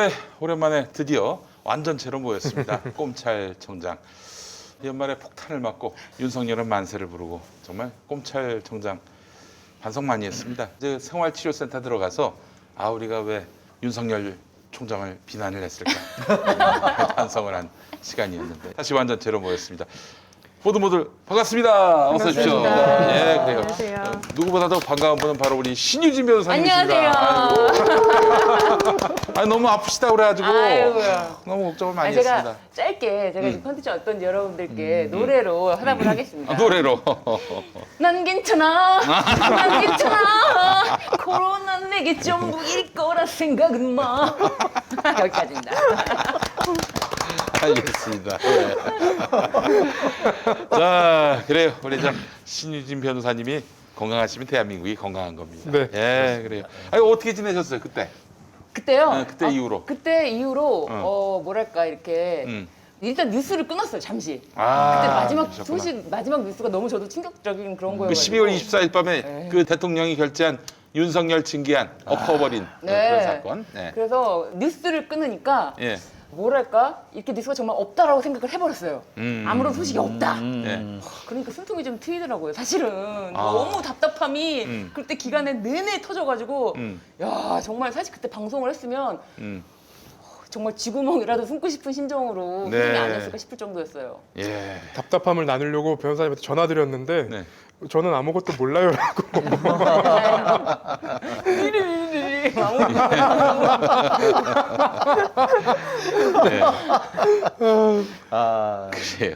네, 오랜만에 드디어 완전체로 모였습니다. 꼼찰청장. 연말에 폭탄을 맞고 윤석열은 만세를 부르고 정말 꼼찰청장 반성 많이 했습니다. 이제 생활치료센터 들어가서 우리가 왜 윤석열 총장을 비난을 했을까 반성을 한 시간이었는데 다시 완전체로 모였습니다. 모두 반갑습니다. 어서 오십시오. 예, 그래요. 안녕하세요. 누구보다도 반가운 분은 바로 우리 신유진 변호사님이십니다. 안녕하세요. 너무 아프시다 그래가지고 아이고요. 너무 걱정을 많이 제가 했습니다. 짧게 제가 이 컨텐츠 어떤지 여러분들께 노래로 화답을 하겠습니다. 노래로. 난 괜찮아. 난 괜찮아. 코로나 내게 전부일 거라 생각은 마. 여기까지입니다. 알겠습니다. 네. 자, 그래요. 우리 신유진 변호사님이 건강하시면 대한민국이 건강한 겁니다. 네. 예, 그래요. 어떻게 지내셨어요 그때? 그때요. 그때 이후로. 그때 이후로 뭐랄까 이렇게 음. 일단 뉴스를 끊었어요 잠시. 그때 그러셨구나. 마지막 뉴스가 너무 저도 충격적인 그런 그 거여가지고. 12월 24일 밤에 네. 그 대통령이 결재한 윤석열 징계안 엎어버린 네. 그런 사건. 네. 그래서 뉴스를 끊으니까 예. 뭐랄까 이렇게 뉴스가 정말 없다라고 생각을 해버렸어요. 아무런 소식이 없다. 예. 그러니까 숨통이 좀 트이더라고요. 사실은 너무 답답함이 그때 기간에 내내 터져가지고 야 정말 사실 그때 방송을 했으면 정말 쥐구멍이라도 숨고 싶은 심정으로 네. 표정이 아니었을까 싶을 정도였어요. 예. 답답함을 나누려고 변호사님한테 전화드렸는데 네. 저는 아무것도 몰라요라고. 네. 네. 그래요.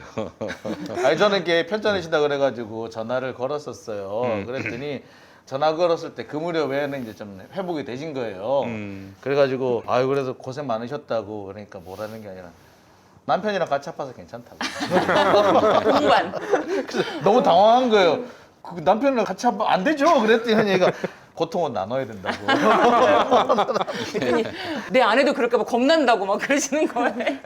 아니 저는 이게 편찮으시다 그래가지고 전화를 걸었었어요. 그랬더니 전화 걸었을 때 그 무렵에는 이제 좀 회복이 되신 거예요. 그래가지고 그래서 고생 많으셨다고 그러니까 뭐라는 게 아니라 남편이랑 같이 아파서 괜찮다고. 공반. 그래서 너무 당황한 거예요. 그 남편이랑 같이 아파 안 되죠. 그랬더니 얘가 고통은 나눠야 된다고. 내 아내도 그럴까 봐 겁난다고 막 그러시는 거예요.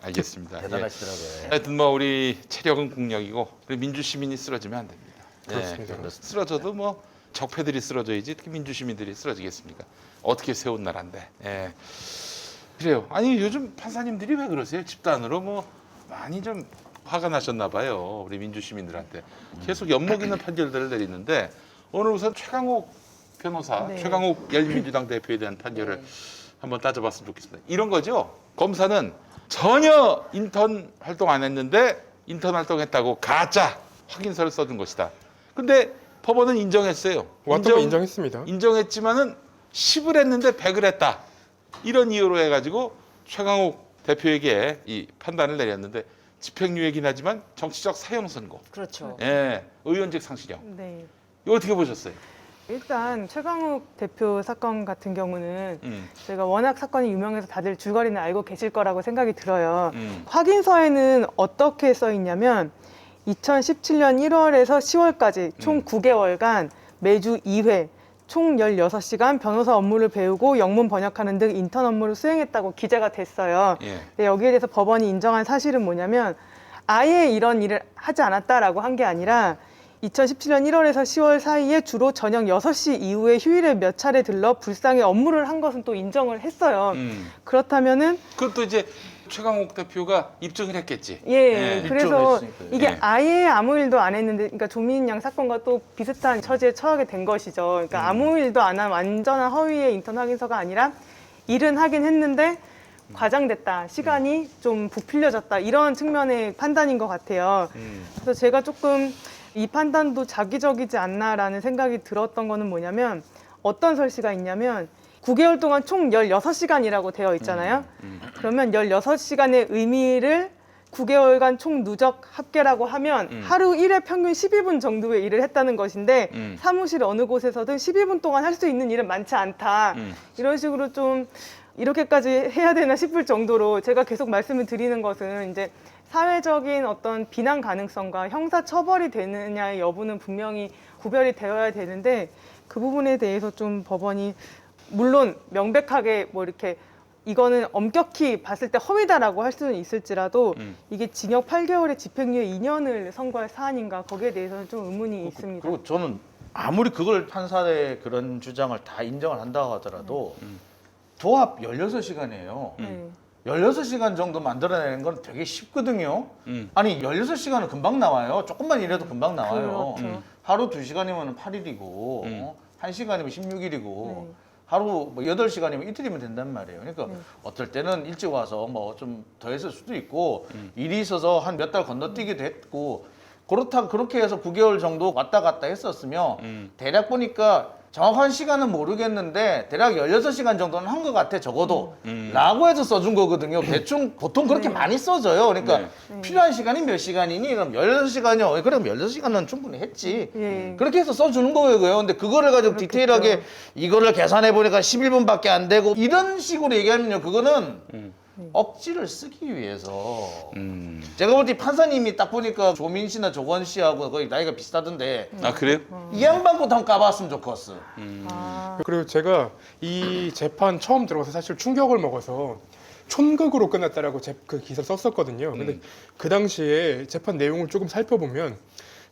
알겠습니다. 대단하시더라고요. 하여튼 뭐 우리 체력은 국력이고 우리 민주 시민이 쓰러지면 안 됩니다. 그렇습니다. 쓰러져도 뭐 적폐들이 쓰러져야지 어떻게 민주 시민들이 쓰러지겠습니까? 어떻게 세운 나라인데. 예. 그래요. 아니 요즘 판사님들이 왜 그러세요? 집단으로 뭐 많이 좀 화가 나셨나 봐요. 우리 민주 시민들한테 계속 연목 있는 판결들을 내리는데 오늘 우선 최강욱 변호사, 네. 최강욱 열린민주당 대표에 대한 판결을 한번 따져봤으면 좋겠습니다. 이런 거죠. 검사는 전혀 인턴 활동 안 했는데 인턴 활동했다고 가짜 확인서를 써준 것이다. 근데 법원은 인정했어요. 왔던 거 인정했습니다. 인정했지만은 10을 했는데 100을 했다. 이런 이유로 해가지고 최강욱 대표에게 이 판단을 내렸는데 집행유예긴 하지만 정치적 사형 선고. 그렇죠. 예, 의원직 상실형. 네. 이거 어떻게 보셨어요? 일단 최강욱 대표 사건 같은 경우는 음. 저희가 워낙 사건이 유명해서 다들 줄거리는 알고 계실 거라고 생각이 들어요. 음. 확인서에는 어떻게 써 있냐면 2017년 1월에서 10월까지 총 9개월간 매주 2회 총 16시간 변호사 업무를 배우고 영문 번역하는 등 인턴 업무를 수행했다고 기재가 됐어요. 예. 근데 여기에 대해서 법원이 인정한 사실은 뭐냐면 아예 이런 일을 하지 않았다라고 한 게 아니라 2017년 1월에서 10월 사이에 주로 저녁 6시 이후에 휴일에 몇 차례 들러 불상의 업무를 한 것은 또 인정을 했어요. 그렇다면은 그것도 이제 최강욱 대표가 입증을 했겠지. 예, 그래서 입증했으니까요. 이게 예. 아예 아무 일도 안 했는데, 그러니까 조민희 양 사건과 또 비슷한 처지에 처하게 된 것이죠. 그러니까 아무 일도 안 한 완전한 허위의 인턴 확인서가 아니라 일은 하긴 했는데 과장됐다, 시간이 좀 부풀려졌다 이런 측면의 판단인 것 같아요. 그래서 제가 조금 이 판단도 자기적이지 않나라는 생각이 들었던 거는 뭐냐면 어떤 설시가 있냐면 9개월 동안 총 16시간이라고 되어 있잖아요. 그러면 16시간의 의미를 9개월간 총 누적 합계라고 하면 하루 1회 평균 12분 정도의 일을 했다는 것인데 사무실 어느 곳에서든 12분 동안 할 수 있는 일은 많지 않다. 이런 식으로 좀 이렇게까지 해야 되나 싶을 정도로 제가 계속 말씀을 드리는 것은 이제 사회적인 어떤 비난 가능성과 형사 처벌이 되느냐의 여부는 분명히 구별이 되어야 되는데 그 부분에 대해서 좀 법원이 물론 명백하게 뭐 이렇게 이거는 엄격히 봤을 때 허위다라고 할 수는 있을지라도 이게 징역 8개월에 집행유예 2년을 선고할 사안인가 거기에 대해서는 좀 의문이 있습니다. 그리고 저는 아무리 그걸 판사의 그런 주장을 다 인정을 한다고 하더라도 도합 16시간이에요. 네. 16시간 정도 만들어내는 건 되게 쉽거든요. 아니 16시간은 금방 나와요. 조금만 일해도 금방 나와요. 그렇죠. 하루 2시간이면 8일이고 1시간이면 16일이고 네. 하루 뭐 8시간이면 이틀이면 된단 말이에요. 그러니까 어떨 때는 일찍 와서 뭐 좀 더 했을 수도 있고 일이 있어서 한 몇 달 건너뛰기도 했고 그렇게 해서 9개월 정도 왔다 갔다 했었으면 대략 보니까 정확한 시간은 모르겠는데 대략 16시간 정도는 한 것 같아 적어도 라고 해서 써준 거거든요. 대충 보통 그렇게 많이 써져요. 그러니까 필요한 시간이 몇 시간이니? 그럼 16시간이요. 그럼 16시간은 충분히 했지. 예. 그렇게 해서 써주는 거예요. 근데 그거를 가지고 그렇겠죠. 디테일하게 이거를 계산해 보니까 11분밖에 안 되고 이런 식으로 얘기하면요. 그거는 억지를 쓰기 위해서 제가 볼 때 판사님이 딱 보니까 조민 씨나 조건 씨하고 거의 나이가 비슷하던데 아 그래요? 이 양반부터 한번 까봤으면 좋겠어. 아, 그리고 제가 이 재판 처음 들어가서 사실 충격을 먹어서 촌극으로 끝났다라고 그 기사를 썼었거든요. 근데 그 당시에 재판 내용을 조금 살펴보면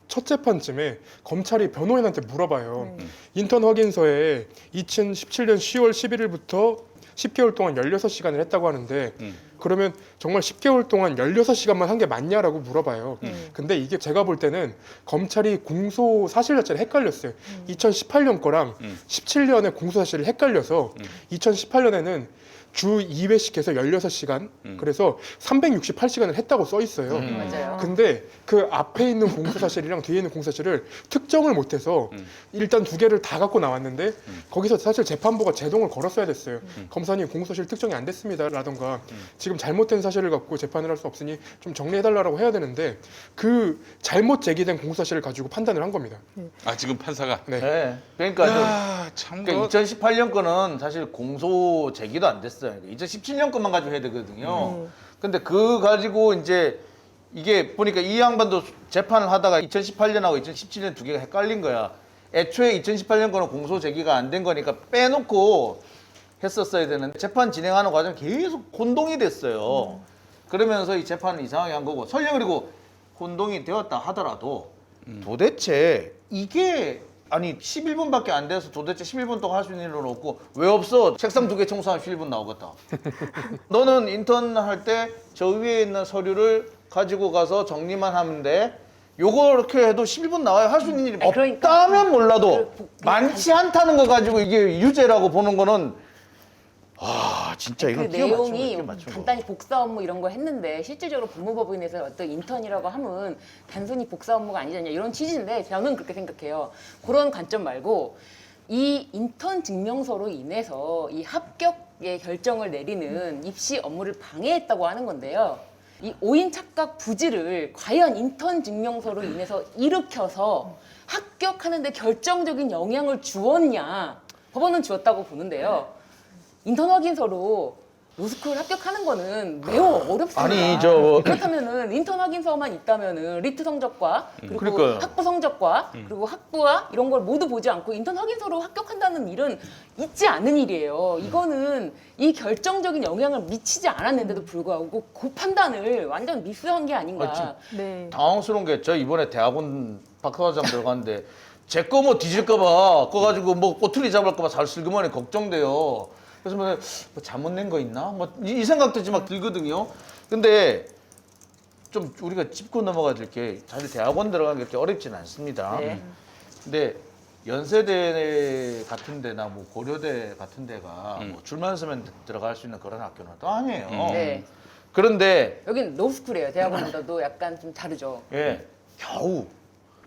첫 재판쯤에 검찰이 변호인한테 물어봐요. 인턴 확인서에 2017년 10월 11일부터 10개월 동안 16시간을 했다고 하는데 그러면 정말 10개월 동안 16시간만 한 게 맞냐라고 물어봐요. 근데 이게 제가 볼 때는 검찰이 공소 사실 자체를 헷갈렸어요. 2018년 거랑 17년에 공소 사실을 헷갈려서 2018년에는 주 2회씩 해서 16시간 그래서 368시간을 했다고 써 있어요. 맞아요. 근데 그 앞에 있는 공소사실이랑 뒤에 있는 공소사실을 특정을 못해서 일단 두 개를 다 갖고 나왔는데 거기서 사실 재판부가 제동을 걸었어야 됐어요. 검사님 공소사실 특정이 안 됐습니다라던가 지금 잘못된 사실을 갖고 재판을 할 수 없으니 좀 정리해달라고 해야 되는데 그 잘못 제기된 공소사실을 가지고 판단을 한 겁니다. 아 지금 판사가. 네. 네. 그러니까 좀 참. 그러니까 2018년 거는 사실 공소 제기도 안 됐어요. 2017년 것만 가지고 해야 되거든요. 근데 그거 가지고 이제 이게 보니까 이 양반도 재판을 하다가 2018년하고 2017년 두 개가 헷갈린 거야. 애초에 2018년 거는 공소 제기가 안 된 거니까 빼놓고 했었어야 되는데 재판 진행하는 과정 계속 혼동이 됐어요. 그러면서 이 재판을 이상하게 한 거고 설령 그리고 혼동이 되었다 하더라도 도대체 이게 아니 11분밖에 안 돼서 도대체 11분 동안 할 수 있는 일은 없고 왜 없어? 책상 두 개 청소하면 11분 나오겠다. 너는 인턴 할 때 저 위에 있는 서류를 가지고 가서 정리만 하면 돼. 요거 이렇게 해도 11분 나와요. 할 수 있는 일이 아니, 그러니까 없다면 몰라도 많지 않다는 거 가지고 이게 유죄라고 보는 거는 아 진짜 그 이건 끼워 맞춘 거야, 내용이 끼워 맞춘 거. 간단히 복사 업무 이런 거 했는데 실질적으로 법무법인에서 어떤 인턴이라고 하면 단순히 복사 업무가 아니지 않냐 이런 취지인데 저는 그렇게 생각해요. 그런 관점 말고 이 인턴 증명서로 인해서 이 합격의 결정을 내리는 입시 업무를 방해했다고 하는 건데요. 이 오인 착각 부지를 과연 인턴 증명서로 인해서 일으켜서 합격하는데 결정적인 영향을 주었냐? 법원은 주었다고 보는데요. 인턴 확인서로 로스쿨 합격하는 거는 매우 어렵습니다. 아니, 그렇다면은 인턴 확인서만 있다면은 리트 성적과 그리고 그러니까요. 학부 성적과 그리고 학부와 이런 걸 모두 보지 않고 인턴 확인서로 합격한다는 일은 있지 않은 일이에요. 이거는 이 결정적인 영향을 미치지 않았는데도 불구하고 그 판단을 완전 미스한 게 아닌가. 네. 당황스러운 게 저 이번에 대학원 박사과정 들어갔는데 제 거 뭐 뒤질까봐 그거 가지고 뭐 꼬투리 잡을까봐 잘 슬그머니 걱정돼요. 그래서 뭐 잘못 낸 거 있나? 뭐 이 생각도 막 들거든요. 근데 좀 우리가 짚고 넘어가야 될 게 사실 대학원 들어가는 게 그렇게 어렵지는 않습니다. 네. 근데 연세대 같은 데나 뭐 고려대 같은 데가 뭐 줄만 서면 들어갈 수 있는 그런 학교는 또 아니에요. 네. 그런데 여긴 로스쿨이에요. 대학원보다도 약간 좀 다르죠. 예, 겨우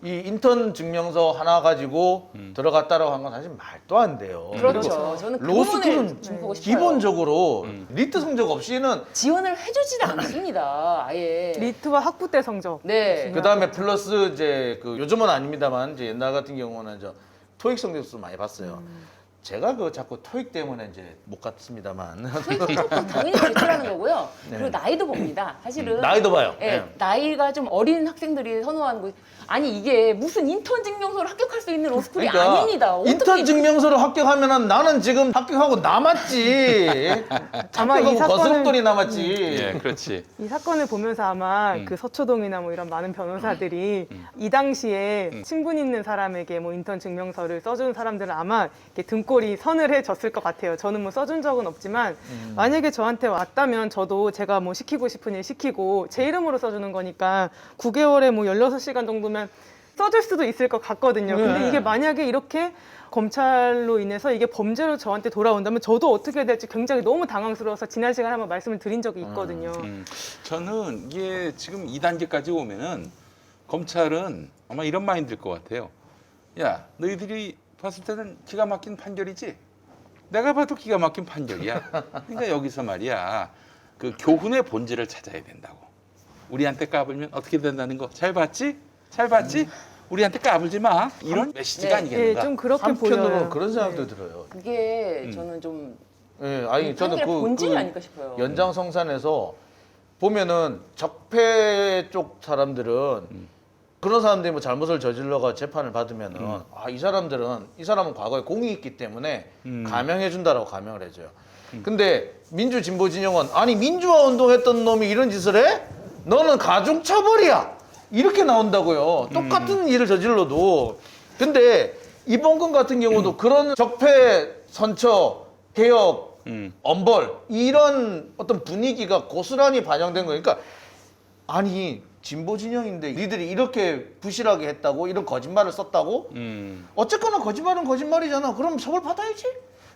이 인턴 증명서 하나 가지고 들어갔다라고 한 건 사실 말도 안 돼요. 그렇죠. 저는 그 로스쿨은 부분을 짚고 싶어요. 기본적으로 리트 성적 없이는 지원을 해주지 않습니다. 아예. 리트와 학부 때 성적. 네. 그 다음에 플러스 이제 그 요즘은 아닙니다만 이제 옛날 같은 경우는 저 토익 성적도 많이 봤어요. 제가 그 자꾸 토익 때문에 이제 못 갔습니다만 토익 성적도 당연히 제출하는 거고요. 그리고 나이도 봅니다. 사실은. 나이도 봐요. 예, 네. 나이가 좀 어린 학생들이 선호하는 거. 아니 이게 무슨 인턴 증명서로 합격할 수 있는 로스쿨이 그러니까 아닙니다. 인턴 증명서로 합격하면은 나는 지금 합격하고 남았지. 아마 이 합격하고 사건을 거스름돈이 남았지. 예, 그렇지. 이 사건을 보면서 아마 그 서초동이나 뭐 이런 많은 변호사들이 이 당시에 친분 있는 사람에게 뭐 인턴 증명서를 써주는 사람들은 아마 이렇게 등골 꼴이 서늘해졌을 것 같아요. 저는 뭐 써준 적은 없지만 만약에 저한테 왔다면 저도 제가 뭐 시키고 싶은 일 시키고 제 이름으로 써주는 거니까 9개월에 뭐 16시간 정도면 써줄 수도 있을 것 같거든요. 근데 네. 이게 만약에 이렇게 검찰로 인해서 이게 범죄로 저한테 돌아온다면 저도 어떻게 해야 될지 굉장히 너무 당황스러워서 지난 시간에 한번 말씀을 드린 적이 있거든요. 저는 이게 지금 2단계까지 오면은 검찰은 아마 이런 마인드일 것 같아요. 야, 너희들이 봤을 때는 기가 막힌 판결이지? 내가 봐도 기가 막힌 판결이야. 그러니까 여기서 말이야, 그 교훈의 본질을 찾아야 된다고. 우리한테 까불면 어떻게 된다는 거 잘 봤지? 잘 봤지? 우리한테 까불지 마. 이런 메시지가 네. 아니겠는가? 좀 그렇게 한편으로 보여요. 그런 생각도 들어요. 그게 저는 좀 예, 아니 저는 판결의 본질이 그 아닐까 싶어요. 연장성산에서 보면은 적폐 쪽 사람들은 그런 사람들이 뭐 잘못을 저질러가 재판을 받으면은 아, 이 사람은 과거에 공이 있기 때문에 감형해 준다라고 감형을 해줘요. 근데 민주 진보 진영은 아니 민주화 운동했던 놈이 이런 짓을 해? 너는 가중처벌이야. 이렇게 나온다고요. 똑같은 일을 저질러도. 근데 이번 건 같은 경우도 그런 적폐 선처 개혁 엄벌 이런 어떤 분위기가 고스란히 반영된 거니까 아니 진보 진영인데 니들이 이렇게 부실하게 했다고 이런 거짓말을 썼다고 어쨌거나 거짓말은 거짓말이잖아 그럼 처벌 받아야지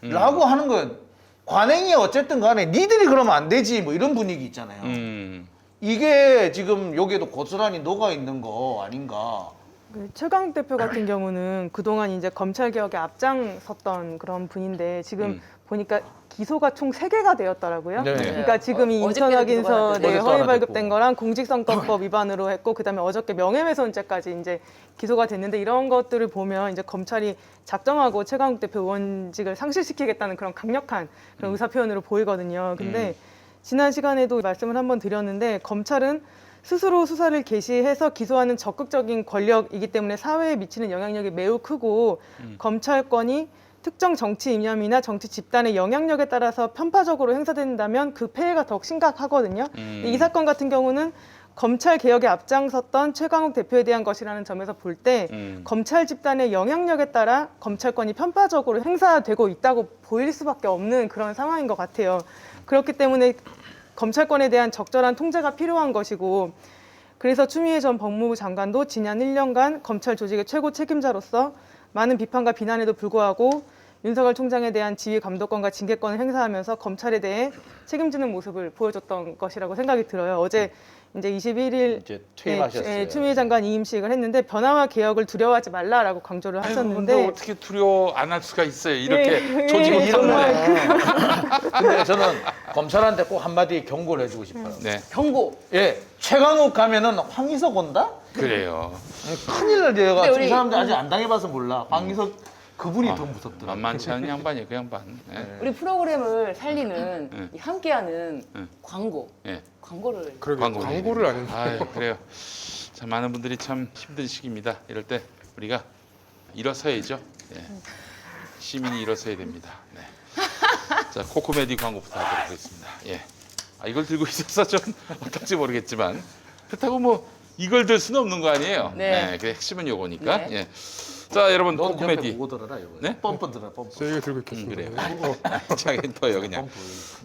라고 하는 거예요. 관행이 어쨌든 간에 니들이 그러면 안 되지 뭐 이런 분위기 있잖아요. 이게 지금 여기에도 고스란히 녹아 있는 거 아닌가. 그 최강 대표 같은 경우는 그동안 이제 검찰 개혁에 앞장섰던 그런 분인데 지금 보니까 기소가 총 3개가 되었더라고요. 네. 그러니까 지금 이 어저께도 인턴 기소가 확인서 됐죠. 네, 어제도 허위 하나 발급된 됐고. 거랑 공직선거법 위반으로 했고 그다음에 어저께 명예훼손죄까지 이제 기소가 됐는데 이런 것들을 보면 이제 검찰이 작정하고 최강욱 대표 의원직을 상실시키겠다는 그런 강력한 그런 의사 표현으로 보이거든요. 근데 지난 시간에도 말씀을 한번 드렸는데 검찰은 스스로 수사를 개시해서 기소하는 적극적인 권력이기 때문에 사회에 미치는 영향력이 매우 크고 검찰권이 특정 정치 이념이나 정치 집단의 영향력에 따라서 편파적으로 행사된다면 그 폐해가 더욱 심각하거든요. 이 사건 같은 경우는 검찰 개혁에 앞장섰던 최강욱 대표에 대한 것이라는 점에서 볼 때 검찰 집단의 영향력에 따라 검찰권이 편파적으로 행사되고 있다고 보일 수밖에 없는 그런 상황인 것 같아요. 그렇기 때문에 검찰권에 대한 적절한 통제가 필요한 것이고 그래서 추미애 전 법무부 장관도 지난 1년간 검찰 조직의 최고 책임자로서 많은 비판과 비난에도 불구하고 윤석열 총장에 대한 지휘 감독권과 징계권을 행사하면서 검찰에 대해 책임지는 모습을 보여줬던 것이라고 생각이 들어요. 어제 이제 21일 이제 퇴임하셨어요. 추미애 장관 이임식을 했는데 변화와 개혁을 두려워하지 말라라고 강조를 근데 하셨는데 어떻게 두려워 안 할 수가 있어요. 이렇게 네, 조직을 네, 탔는데. 근데 저는 검찰한테 꼭 한마디 경고를 해주고 싶어요. 네, 경고. 예, 최강욱 가면은 황희석 온다? 그래요. 큰일 날 내가 근데 이 우리- 사람들 아직 안 당해봐서 몰라. 황희석 그분이 더 무섭더라. 만만치 않은 양반이에요, 그 양반. 예. 우리 프로그램을 살리는 이 함께하는 네. 광고. 예. 광고를 그러게 광고를 광고를 안 했는데. 아, 그래요. 참 많은 분들이 참 힘든 시기입니다. 이럴 때 우리가 일어서야죠. 예. 시민이 일어서야 됩니다. 네. 자, 코코메디 광고부터 하도록 하겠습니다. 예. 아, 이걸 들고 있어서 좀 어떨지 모르겠지만 그렇다고 뭐 이걸 들 수는 없는 거 아니에요. 네. 그 핵심은 요거니까. 네. 예. 자, 여러분 넌 옆에 코코메디. 보고 들어라 이거. 네? 뻔뻔 들어라 뻔뻔. 저 이거 들고 있겠습니다. 그래요. 자긴 더요 그냥.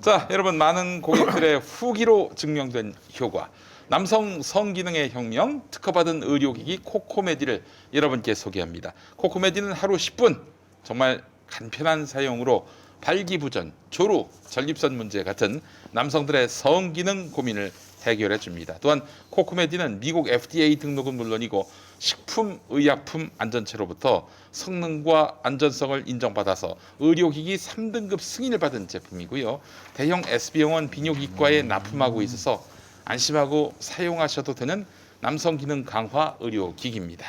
자, 여러분 많은 고객들의 후기로 증명된 효과. 남성 성기능의 혁명 특허받은 의료기기 코코메디를 여러분께 소개합니다. 코코메디는 하루 10분 정말 간편한 사용으로 발기부전, 조루, 전립선 문제 같은 남성들의 성기능 고민을 해결해 줍니다. 또한 코코메디는 미국 FDA 등록은 물론이고 식품의약품 안전처로부터 성능과 안전성을 인정받아서 의료기기 3등급 승인을 받은 제품이고요. 대형 SB병원 비뇨기과에 납품하고 있어서 안심하고 사용하셔도 되는 남성 기능 강화 의료기기입니다.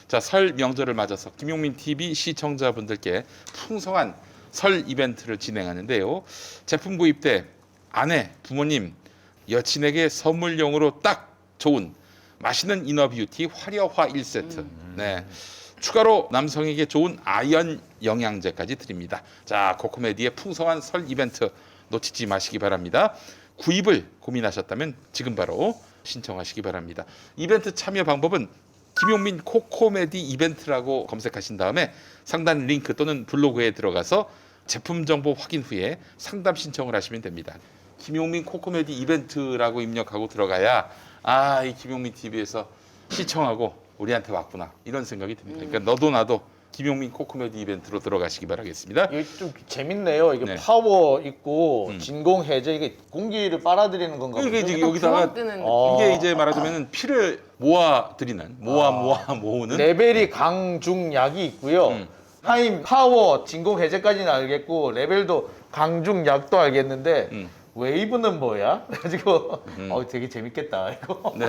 자, 설 명절을 맞아서 김용민 TV 시청자분들께 풍성한 설 이벤트를 진행하는데요. 제품 구입 때 아내, 부모님, 여친에게 선물용으로 딱 좋은 맛있는 이너뷰티 화려화 1세트. 네. 추가로 남성에게 좋은 아연 영양제까지 드립니다. 자, 코코메디의 풍성한 설 이벤트 놓치지 마시기 바랍니다. 구입을 고민하셨다면 지금 바로 신청하시기 바랍니다. 이벤트 참여 방법은 김용민 코코메디 이벤트라고 검색하신 다음에 상단 링크 또는 블로그에 들어가서 제품 정보 확인 후에 상담 신청을 하시면 됩니다. 김용민 코코메디 이벤트라고 입력하고 들어가야 이 김용민 TV에서 시청하고 우리한테 왔구나 이런 생각이 듭니다. 그러니까 너도 나도 김용민 코코메디 이벤트로 들어가시기 바라겠습니다. 이게 좀 재밌네요. 이게 네. 파워 있고 진공 해제 이게 공기를 빨아들이는 건가 이게 보죠? 이제 여기다가 뜨는 이게 이제 말하자면 피를 모아드리는 모으는 레벨이 강중약이 있고요. 타임, 파워, 진공 해제까지는 알겠고 레벨도 강중약도 알겠는데 웨이브는 뭐야? 그래가지고 되게 재밌겠다 이거. 네,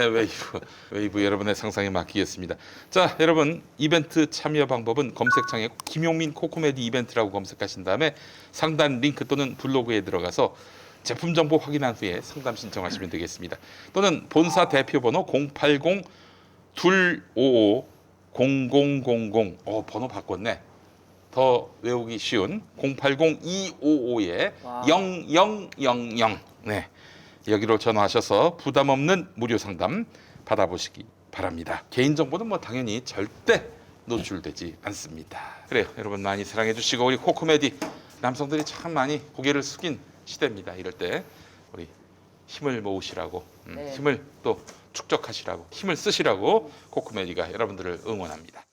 웨이브 여러분의 상상에 맡기겠습니다. 자, 여러분 이벤트 참여 방법은 검색창에 김용민 코코메디 이벤트라고 검색하신 다음에 상단 링크 또는 블로그에 들어가서 제품 정보 확인한 후에 상담 신청하시면 되겠습니다. 또는 본사 대표번호 080-255-0000 번호 바꿨네. 더 외우기 쉬운 080-255에 0000 네, 여기로 전화하셔서 부담 없는 무료 상담 받아보시기 바랍니다. 개인정보는 뭐 당연히 절대 노출되지 않습니다. 그래요, 여러분 많이 사랑해 주시고 우리 코코메디 남성들이 참 많이 고개를 숙인 시대입니다. 이럴 때 우리 힘을 모으시라고 네. 힘을 또 축적하시라고 힘을 쓰시라고 코코메디가 여러분들을 응원합니다.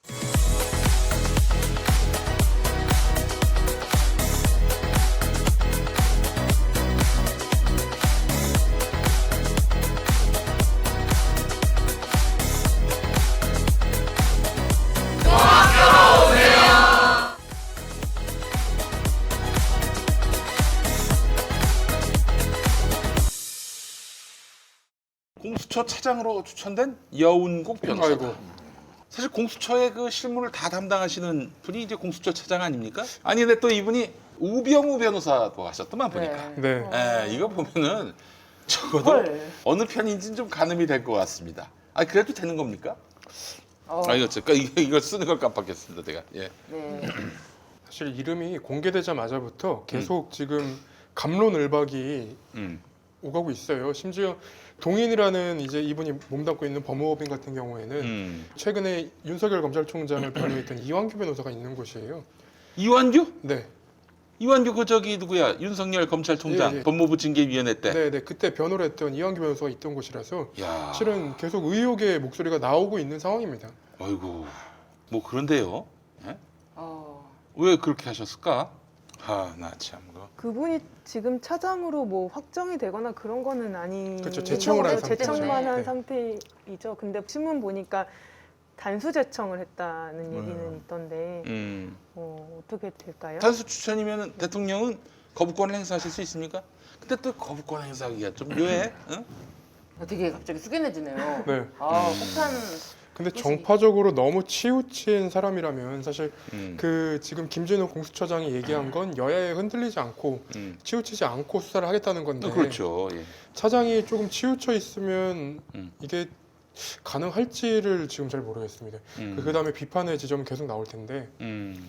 공수처 차장으로 추천된 여운국 변호사. 아이고. 사실 공수처의 그 실무를 다 담당하시는 분이 이제 공수처 차장 아닙니까? 아니 근데 또 이분이 우병우 변호사도 하셨더만 보니까. 네. 이거 보면은 적어도 헐. 어느 편인지는 좀 가늠이 될 것 같습니다. 그래도 되는 겁니까? 어, 이거 쓰는 걸 깜빡했습니다, 제가. 예. 네. 사실 이름이 공개되자마자부터 계속 지금 갑론을박이 음. 오가고 있어요. 심지어 동인이라는 이제 이분이 몸담고 있는 법무법인 같은 경우에는 최근에 윤석열 검찰총장을 변호했던 이완규 변호사가 있는 곳이에요. 이완규? 네, 이완규 그 저기 누구야? 윤석열 검찰총장 예, 예. 법무부 징계위원회 때. 네, 네. 그때 변호를 했던 이완규 변호사가 있던 곳이라서 야. 실은 계속 의혹의 목소리가 나오고 있는 상황입니다. 아이고. 뭐 그런데요. 예? 어, 왜 그렇게 하셨을까? 나 참. 그분이 지금 차장으로 뭐 확정이 되거나 그런 거는 아니. 그렇죠. 제청을 한 상태죠. 제청만 한 네. 상태이죠. 근데 신문 보니까 단수 제청을 했다는 얘기는 있던데 어떻게 될까요? 단수 추천이면 대통령은 거부권을 행사하실 수 있습니까? 근데 또 거부권 행사하기가 좀 묘해. 응? 되게 갑자기 숙연해지네요. 네. 폭탄. 근데 정파적으로 너무 치우친 사람이라면 사실 그 지금 김진호 공수처장이 얘기한 건 여야에 흔들리지 않고 치우치지 않고 수사를 하겠다는 건데 그렇죠. 예. 차장이 조금 치우쳐 있으면 음. 이게 가능할지를 지금 잘 모르겠습니다. 그다음에 비판의 지점은 계속 나올 텐데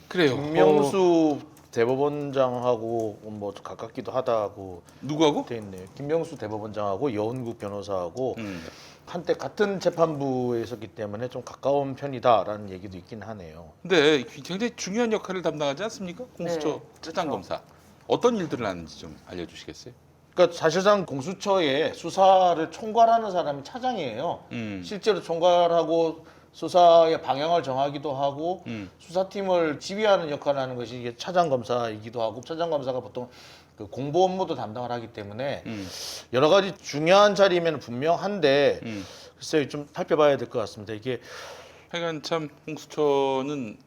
그래요. 김명수 대법원장하고 뭐 가깝기도 하다고 누구하고? 돼 있네요. 김명수 대법원장하고 여운국 변호사하고 음. 한때 같은 재판부에 있었기 때문에 좀 가까운 편이다라는 얘기도 있긴 하네요. 근데 굉장히 중요한 역할을 담당하지 않습니까? 공수처 네. 차장검사. 어떤 일들을 하는지 좀 알려주시겠어요? 그러니까 사실상 공수처의 수사를 총괄하는 사람이 차장이에요. 실제로 총괄하고 수사의 방향을 정하기도 하고 수사팀을 지휘하는 역할을 하는 것이 이게 차장 검사이기도 하고 차장 검사가 보통 그 공보 업무도 담당을 하기 때문에 여러 가지 중요한 자리면 분명한데 글쎄요 좀 살펴봐야 될 것 같습니다. 이게 하여간 참 공수처는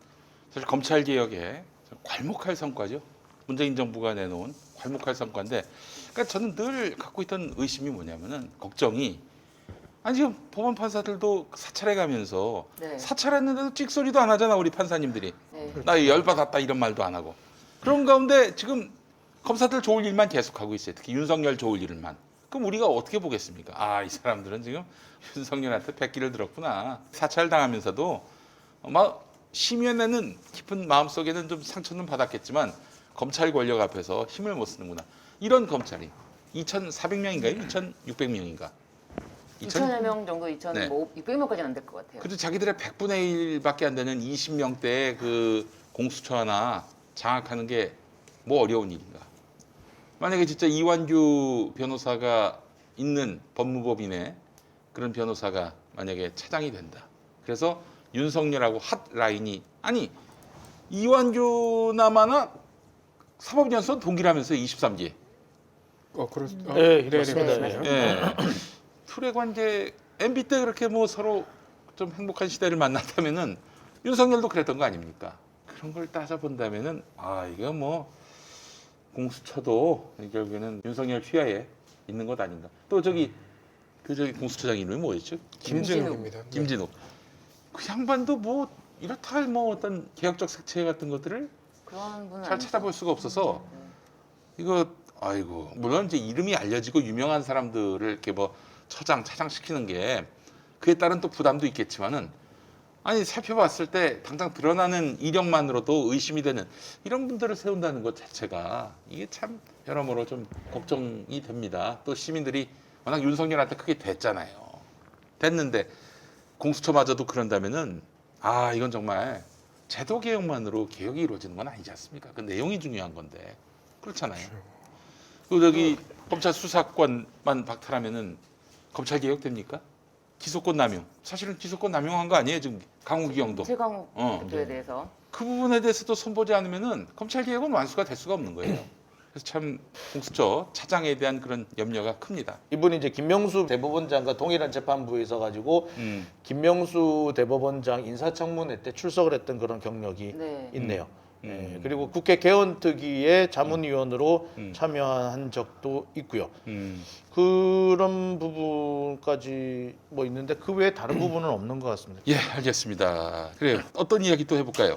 사실 검찰 개혁에 괄목할 성과죠. 문재인 정부가 내놓은 괄목할 성과인데, 그러니까 저는 늘 갖고 있던 의심이 뭐냐면은 걱정이 지금 법원 판사들도 사찰해 가면서 네. 사찰했는데도 찍소리도 안 하잖아 우리 판사님들이. 네. 나 열받았다 이런 말도 안 하고. 그런 가운데 지금 검사들 좋을 일만 계속하고 있어요. 특히 윤석열 좋을 일만. 그럼 우리가 어떻게 보겠습니까? 이 사람들은 지금 윤석열한테 백기를 들었구나. 사찰당하면서도 막 심연에는 깊은 마음속에는 좀 상처는 받았겠지만 검찰 권력 앞에서 힘을 못 쓰는구나. 이런 검찰이 2,400명인가요? 2,600명인가? 2천여 명 정도, 네. 2,600명까지는 안 될 것 같아요. 그래도 자기들의 100분의 1밖에 안 되는 20명대의 그 공수처 하나 장악하는 게 뭐 어려운 일인가. 만약에 진짜 이완규 변호사가 있는 법무법인의 그런 변호사가 만약에 차장이 된다. 그래서 윤석열하고 핫라인이 아니 이완규 남아나 사법연수원 동기라면서요 23기. 네, 맞습니다. 네. 예. 둘의 관계 MB 때 그렇게 뭐 서로 좀 행복한 시대를 만났다면은 윤석열도 그랬던 거 아닙니까? 그런 걸 따져 본다면은 이거 뭐 공수처도 결국에는 윤석열 휘하에 있는 것 아닌가. 또 저기 공수처장 이름이 뭐였죠? 김진욱입니다. 김진욱. 그 양반도 뭐 이렇다 할 뭐 어떤 개혁적 색채 같은 것들을 그런 분은 잘 아니죠. 찾아볼 수가 없어서 이거 아이고 물론 이제 이름이 알려지고 유명한 사람들을 이렇게 뭐 차장 시키는 게 그에 따른 또 부담도 있겠지만은 아니 살펴봤을 때 당장 드러나는 이력만으로도 의심이 되는 이런 분들을 세운다는 것 자체가 이게 참 여러모로 좀 걱정이 됩니다. 또 시민들이 워낙 윤석열한테 크게 됐잖아요. 됐는데 공수처마저도 그런다면은 이건 정말 제도 개혁만으로 개혁이 이루어지는 건 아니지 않습니까? 그 내용이 중요한 건데 그렇잖아요. 그 저기 검찰 수사권만 박탈하면은 검찰 개혁 됩니까? 기소권 남용. 사실은 기소권 남용한 거 아니에요 지금 강욱이 형도. 최강욱 대표에 대해서. 그 부분에 대해서도 손보지 않으면은 검찰 개혁은 완수가 될 수가 없는 거예요. 그래서 참 공수처 차장에 대한 그런 염려가 큽니다. 이분이 이제 김명수 대법원장과 동일한 재판부에 있어가지고 김명수 대법원장 인사청문회 때 출석을 했던 그런 경력이 네. 있네요. 네, 그리고 국회 개헌특위의 자문위원으로 음. 참여한 적도 있고요. 음. 그런 부분까지 뭐 있는데 그 외에 다른 부분은 없는 것 같습니다. 예, 알겠습니다. 그래요. 어떤 이야기 또 해볼까요?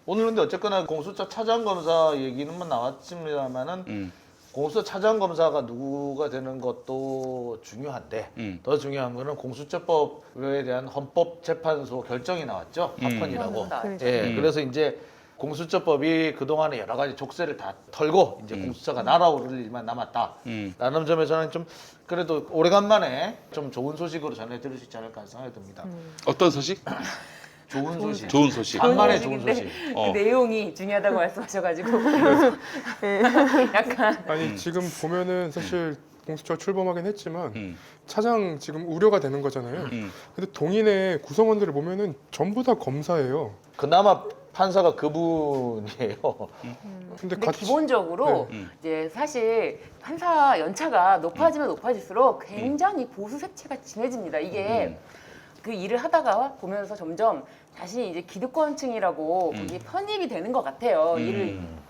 오늘 근데 어쨌거나 공수처 차장검사 얘기는 나왔습니다만은 공수처 차장검사가 누구가 되는 것도 중요한데 더 중요한 거는 공수처법에 대한 헌법재판소 결정이 나왔죠. 합헌이라고. 그렇죠. 예, 그래서 이제 공수처법이 그동안에 여러 가지 족쇄를 다 털고 이제 공수처가 날아오를 일만 남았다라는 점에서는 좀 그래도 오래간만에 좀 좋은 소식으로 전해드릴 수 있지 않을까 생각이 듭니다. 어떤 소식? 좋은 소식. 좋은 소식. 간만에 좋은 소식인데 소식. 그 내용이 중요하다고 말씀하셔가지고 약간 아니 지금 보면은 사실 공수처 출범하긴 했지만 음. 차장 지금 우려가 되는 거잖아요. 근데 동인의 구성원들을 보면은 전부 다 검사예요. 그나마 판사가 그분이에요. 근데 근데 기본적으로 네. 이제 사실 판사 연차가 높아지면 높아질수록 굉장히 보수 색채가 진해집니다. 이게 그 일을 하다가 보면서 점점 자신이 이제 기득권층이라고 거기에 편입이 되는 것 같아요.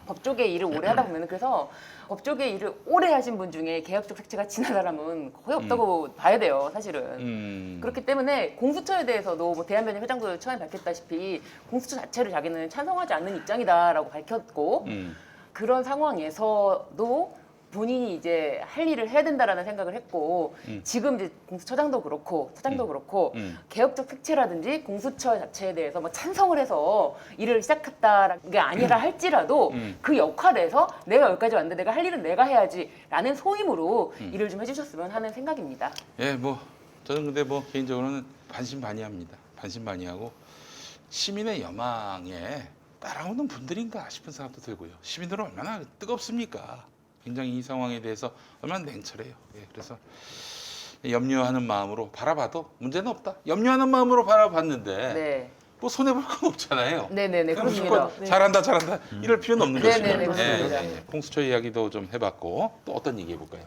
법 쪽의 일을 오래 하다 보면 그래서 법 쪽의 일을 오래 하신 분 중에 개혁적 색채가 진한 사람은 거의 없다고 봐야 돼요, 사실은. 그렇기 때문에 공수처에 대해서도 뭐 대한변협 회장도 처음에 밝혔다시피 공수처 자체를 자기는 찬성하지 않는 입장이다라고 밝혔고 그런 상황에서도 본인이 이제 할 일을 해야 된다라는 생각을 했고 지금 이제 공수처장도 그렇고 차장도 그렇고 개혁적 색채라든지 공수처 자체에 대해서 뭐 찬성을 해서 일을 시작했다는 게 아니라 할지라도 그 역할에서 내가 여기까지 왔는데 내가 할 일은 내가 해야지라는 소임으로 일을 좀 해주셨으면 하는 생각입니다. 예, 뭐 저는 근데 뭐 개인적으로는 반신반의합니다. 반신반의하고 시민의 여망에 따라오는 분들인가 싶은 생각도 들고요. 시민들은 얼마나 뜨겁습니까? 굉장히 이 상황에 대해서 얼마나 냉철해요. 예, 그래서 염려하는 마음으로 바라봐도 문제는 없다. 염려하는 마음으로 바라봤는데 네, 뭐 손해 볼 건 없잖아요. 네네네 그럼 그렇습니다. 무조건 잘한다 이럴 필요는 없는 네네네, 것이죠. 그렇습니다. 공수처 이야기도 좀 해봤고 또 어떤 얘기 해볼까요?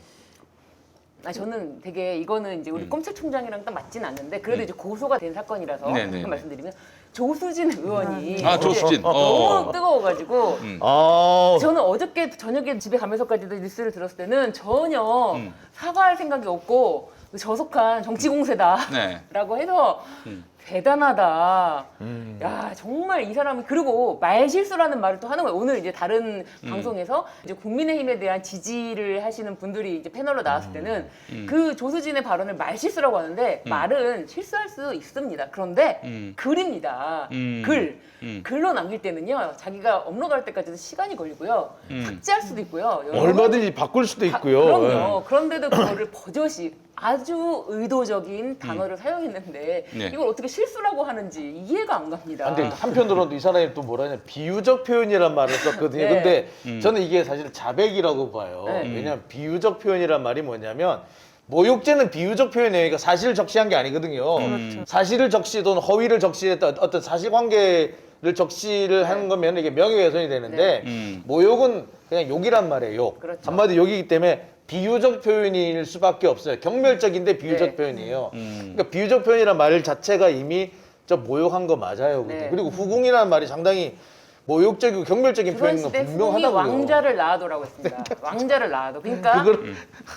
저는 되게 이거는 이제 우리 검찰총장이랑 딱 맞지는 않는데 그래도 이제 고소가 된 사건이라서 네네네. 한번 말씀드리면 조수진 의원이 조수진. 너무 뜨거워가지고 아, 저는 어저께 저녁에 집에 가면서까지도 뉴스를 들었을 때는 전혀 사과할 생각이 없고 저속한 정치 공세다라고 네. 해서 대단하다. 야, 정말 이 사람이 그리고 말실수라는 말을 또 하는 거예요. 오늘 이제 다른 방송에서 이제 국민의힘에 대한 지지를 하시는 분들이 이제 패널로 나왔을 때는 그 조수진의 발언을 말실수라고 하는데 말은 실수할 수 있습니다. 그런데 글입니다. 글로 남길 때는요. 자기가 업로드할 때까지도 시간이 걸리고요. 삭제할 수도 있고요. 여러 얼마든지 바꿀 수도 있고요. 그럼요. 그런데도 그거를 버젓이 아주 의도적인 단어를 사용했는데 네. 이걸 어떻게 실수라고 하는지 이해가 안 갑니다. 근데 한편으로는 이 사람이 또 뭐라냐 비유적 표현이란 말을 썼거든요. 네. 근데 저는 이게 사실 자백이라고 봐요. 네. 왜냐하면 비유적 표현이란 말이 뭐냐면 모욕죄는 비유적 표현이에요. 그러니까 사실을 적시한 게 아니거든요. 그렇죠. 사실을 적시 또는 허위를 적시했다 어떤 사실관계를 적시를 하는 거면 이게 명예훼손이 되는데 모욕은 그냥 욕이란 말이에요. 욕. 그렇죠. 한마디 욕이기 때문에 비유적 표현일 수밖에 없어요. 경멸적인데 비유적 네. 표현이에요. 그러니까 비유적 표현이란 말 자체가 이미 저 모욕한 거 맞아요. 네. 그리고 후궁이라는 말이 상당히 모욕적이고 경멸적인 표현인 건 조선시대 후궁이 분명하다고요. 왕자를 낳아도라고 했습니다. 왕자를 낳아도. 그러니까 그걸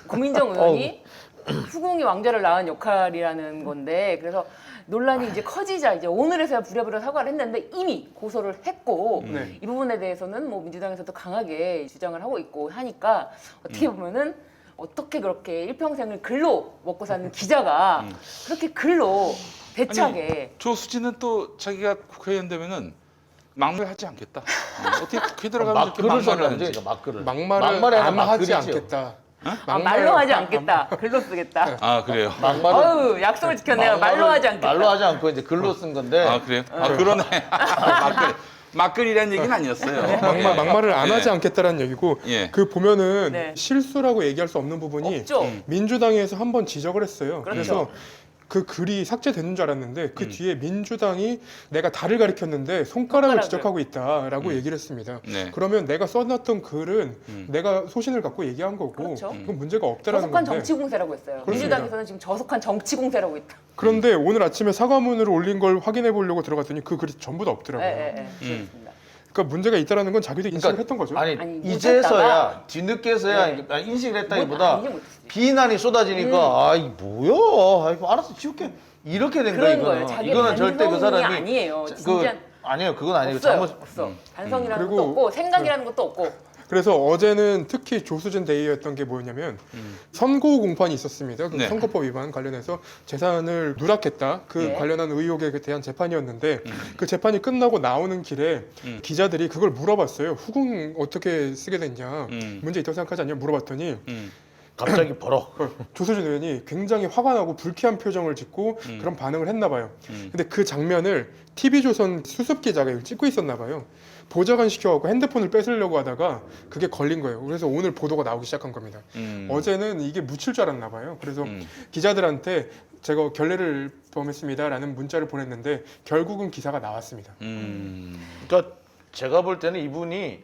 고민정 의원이 후궁이 왕자를 낳은 역할이라는 건데 그래서 논란이 이제 커지자 이제 오늘에서야 부랴부랴 사과를 했는데 이미 고소를 했고 네. 이 부분에 대해서는 뭐 민주당에서도 강하게 주장을 하고 있고 하니까 어떻게 보면은 어떻게 그렇게 일평생을 글로 먹고 사는 기자가 그렇게 글로 대차게 조수진은 또 자기가 국회의원 되면은 막말 하지 않겠다. 어떻게 국회 들어가면 막 이렇게 글을 막말을 썼는데 하는지. 막글을 막말을 안 하지 막글이지요. 않겠다. 말로 하지 않겠다. 글로 쓰겠다. 아 그래요. 막말은 아유 약속을 지켰네요. 말로 하지 않겠다. 말로 하지 않고 이제 글로 쓴 건데 아 그래요? 아 그러네. 막글 막글이라는 얘기는 아니었어요. 막말을 안 예. 하지 않겠다라는 얘기고 예. 그 보면은 네. 실수라고 얘기할 수 없는 부분이 없죠. 민주당에서 한번 지적을 했어요. 그렇죠. 그래서 그 글이 삭제되는 줄 알았는데 그 뒤에 민주당이 내가 달을 가리켰는데 손가락을 지적하고 있다라고 얘기를 했습니다. 네. 그러면 내가 써놨던 글은 내가 소신을 갖고 얘기한 거고 그렇죠. 그건 문제가 없다라는 저속한 건데 정치 공세라고 했어요. 그렇습니다. 민주당에서는 지금 저속한 정치 공세라고 있다. 그런데 오늘 아침에 사과문을 올린 걸 확인해 보려고 들어갔더니 그 글이 전부 다 없더라고요. 그렇습니다. 그러니까 문제가 있다는 건 자기도 인식을 했던 거죠. 아니, 아니, 이제서야 뒤늦게서야 네. 인식을 뭘 했다기보다 알지 못했어요. 비난이 쏟아지니까 아이 뭐야 아이고 알았어 지울게 이렇게 된 거야 그런 거예요. 이거는 자기 이거는 절대 그 반성이 사람이 아니에요. 그 진짜 아니에요 그건 아니고 없어요. 잘못 없어. 반성이라는 그리고- 것도 없고 생각이라는 것도 없고. 그래서 어제는 특히 조수진 데이였던 게 뭐냐면 선고 공판이 있었습니다. 그 네. 선거법 위반 관련해서 재산을 누락했다. 그 네. 관련한 의혹에 대한 재판이었는데 그 재판이 끝나고 나오는 길에 기자들이 그걸 물어봤어요. 후궁 어떻게 쓰게 됐냐. 문제 있다고 생각하지 않냐 물어봤더니 갑자기 버럭 조수진 의원이 굉장히 화가 나고 불쾌한 표정을 짓고 그런 반응을 했나 봐요. 근데 그 장면을 TV조선 수습 기자가 이걸 찍고 있었나 봐요. 보좌관 시켜갖고 핸드폰을 뺏으려고 하다가 그게 걸린 거예요. 그래서 오늘 보도가 나오기 시작한 겁니다. 어제는 이게 묻힐 줄 알았나 봐요. 그래서 기자들한테 제가 결례를 범했습니다라는 문자를 보냈는데 결국은 기사가 나왔습니다. 그러니까 제가 볼 때는 이분이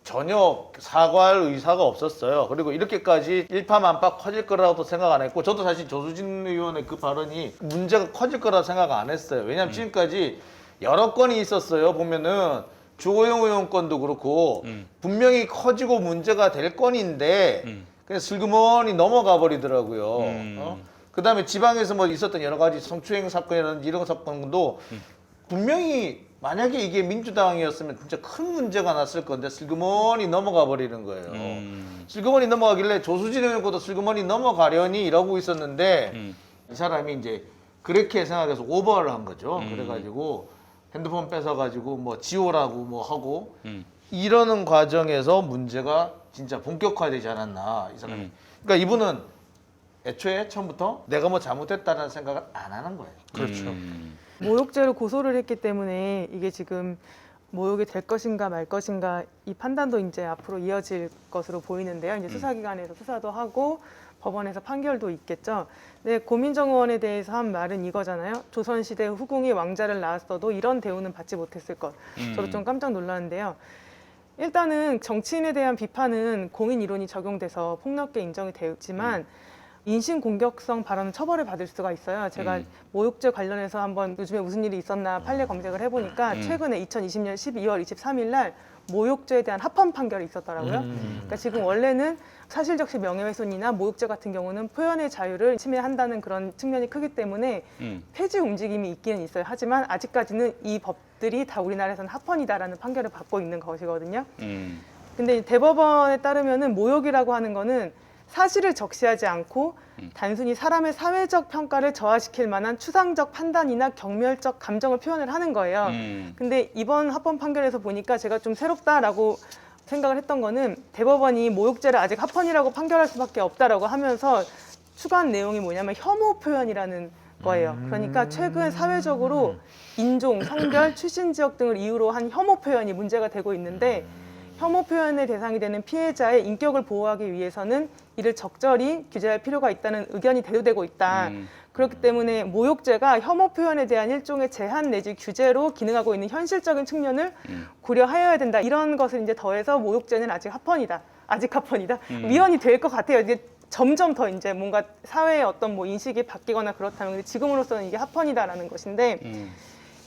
전혀 사과할 의사가 없었어요. 그리고 이렇게까지 일파만파 커질 거라고도 생각 안 했고 저도 사실 조수진 의원의 그 발언이 문제가 커질 거라 생각 안 했어요. 왜냐하면 지금까지 여러 건이 있었어요. 보면은 주호영 의원 건도 그렇고 분명히 커지고 문제가 될 건인데 그냥 슬그머니 넘어가 버리더라고요. 그다음에 지방에서 뭐 있었던 여러 가지 성추행 사건이라든지 이런 사건도 분명히 만약에 이게 민주당이었으면 진짜 큰 문제가 났을 건데 슬그머니 넘어가 버리는 거예요. 슬그머니 넘어가길래 조수진 의원 것도 슬그머니 넘어가려니 이러고 있었는데 이 사람이 이제 그렇게 생각해서 오버를 한 거죠. 그래가지고 핸드폰 뺏어가지고 뭐 지우라고 뭐 하고 이러는 과정에서 문제가 진짜 본격화되지 않았나 이 사람이. 그러니까 이분은 애초에 처음부터 내가 뭐 잘못했다는 생각을 안 하는 거예요. 그렇죠. 모욕죄로 고소를 했기 때문에 이게 지금 모욕이 될 것인가 말 것인가 이 판단도 이제 앞으로 이어질 것으로 보이는데요. 이제 수사기관에서 수사도 하고 법원에서 판결도 있겠죠. 근데 고민정 의원에 대해서 한 말은 이거잖아요. 조선시대 후궁이 왕자를 낳았어도 이런 대우는 받지 못했을 것. 저도 좀 깜짝 놀랐는데요. 일단은 정치인에 대한 비판은 공인 이론이 적용돼서 폭넓게 인정이 되었지만 인신 공격성 발언은 처벌을 받을 수가 있어요. 제가 모욕죄 관련해서 한번 요즘에 무슨 일이 있었나 판례 검색을 해보니까 최근에 2020년 12월 23일 날 모욕죄에 대한 합헌 판결이 있었더라고요. 그러니까 지금 원래는 사실적시 명예훼손이나 모욕죄 같은 경우는 표현의 자유를 침해한다는 그런 측면이 크기 때문에 폐지 움직임이 있기는 있어요. 하지만 아직까지는 이 법들이 다 우리나라에서는 합헌이다라는 판결을 받고 있는 것이거든요. 근데 대법원에 따르면은 모욕이라고 하는 거는 사실을 적시하지 않고 단순히 사람의 사회적 평가를 저하시킬 만한 추상적 판단이나 경멸적 감정을 표현을 하는 거예요. 근데 이번 합헌 판결에서 보니까 제가 좀 새롭다라고 생각을 했던 거는 대법원이 모욕죄를 아직 합헌이라고 판결할 수밖에 없다라고 하면서 추가한 내용이 뭐냐면 혐오 표현이라는 거예요. 그러니까 최근 사회적으로 인종, 성별, 출신 지역 등을 이유로 한 혐오 표현이 문제가 되고 있는데 혐오 표현의 대상이 되는 피해자의 인격을 보호하기 위해서는 이를 적절히 규제할 필요가 있다는 의견이 대두되고 있다. 그렇기 때문에 모욕죄가 혐오 표현에 대한 일종의 제한 내지 규제로 기능하고 있는 현실적인 측면을 고려하여야 된다. 이런 것을 이제 더해서 모욕죄는 아직 합헌이다. 위헌이 될 것 같아요. 이게 점점 더 이제 뭔가 사회의 어떤 뭐 인식이 바뀌거나 그렇다면 근데 지금으로서는 이게 합헌이다라는 것인데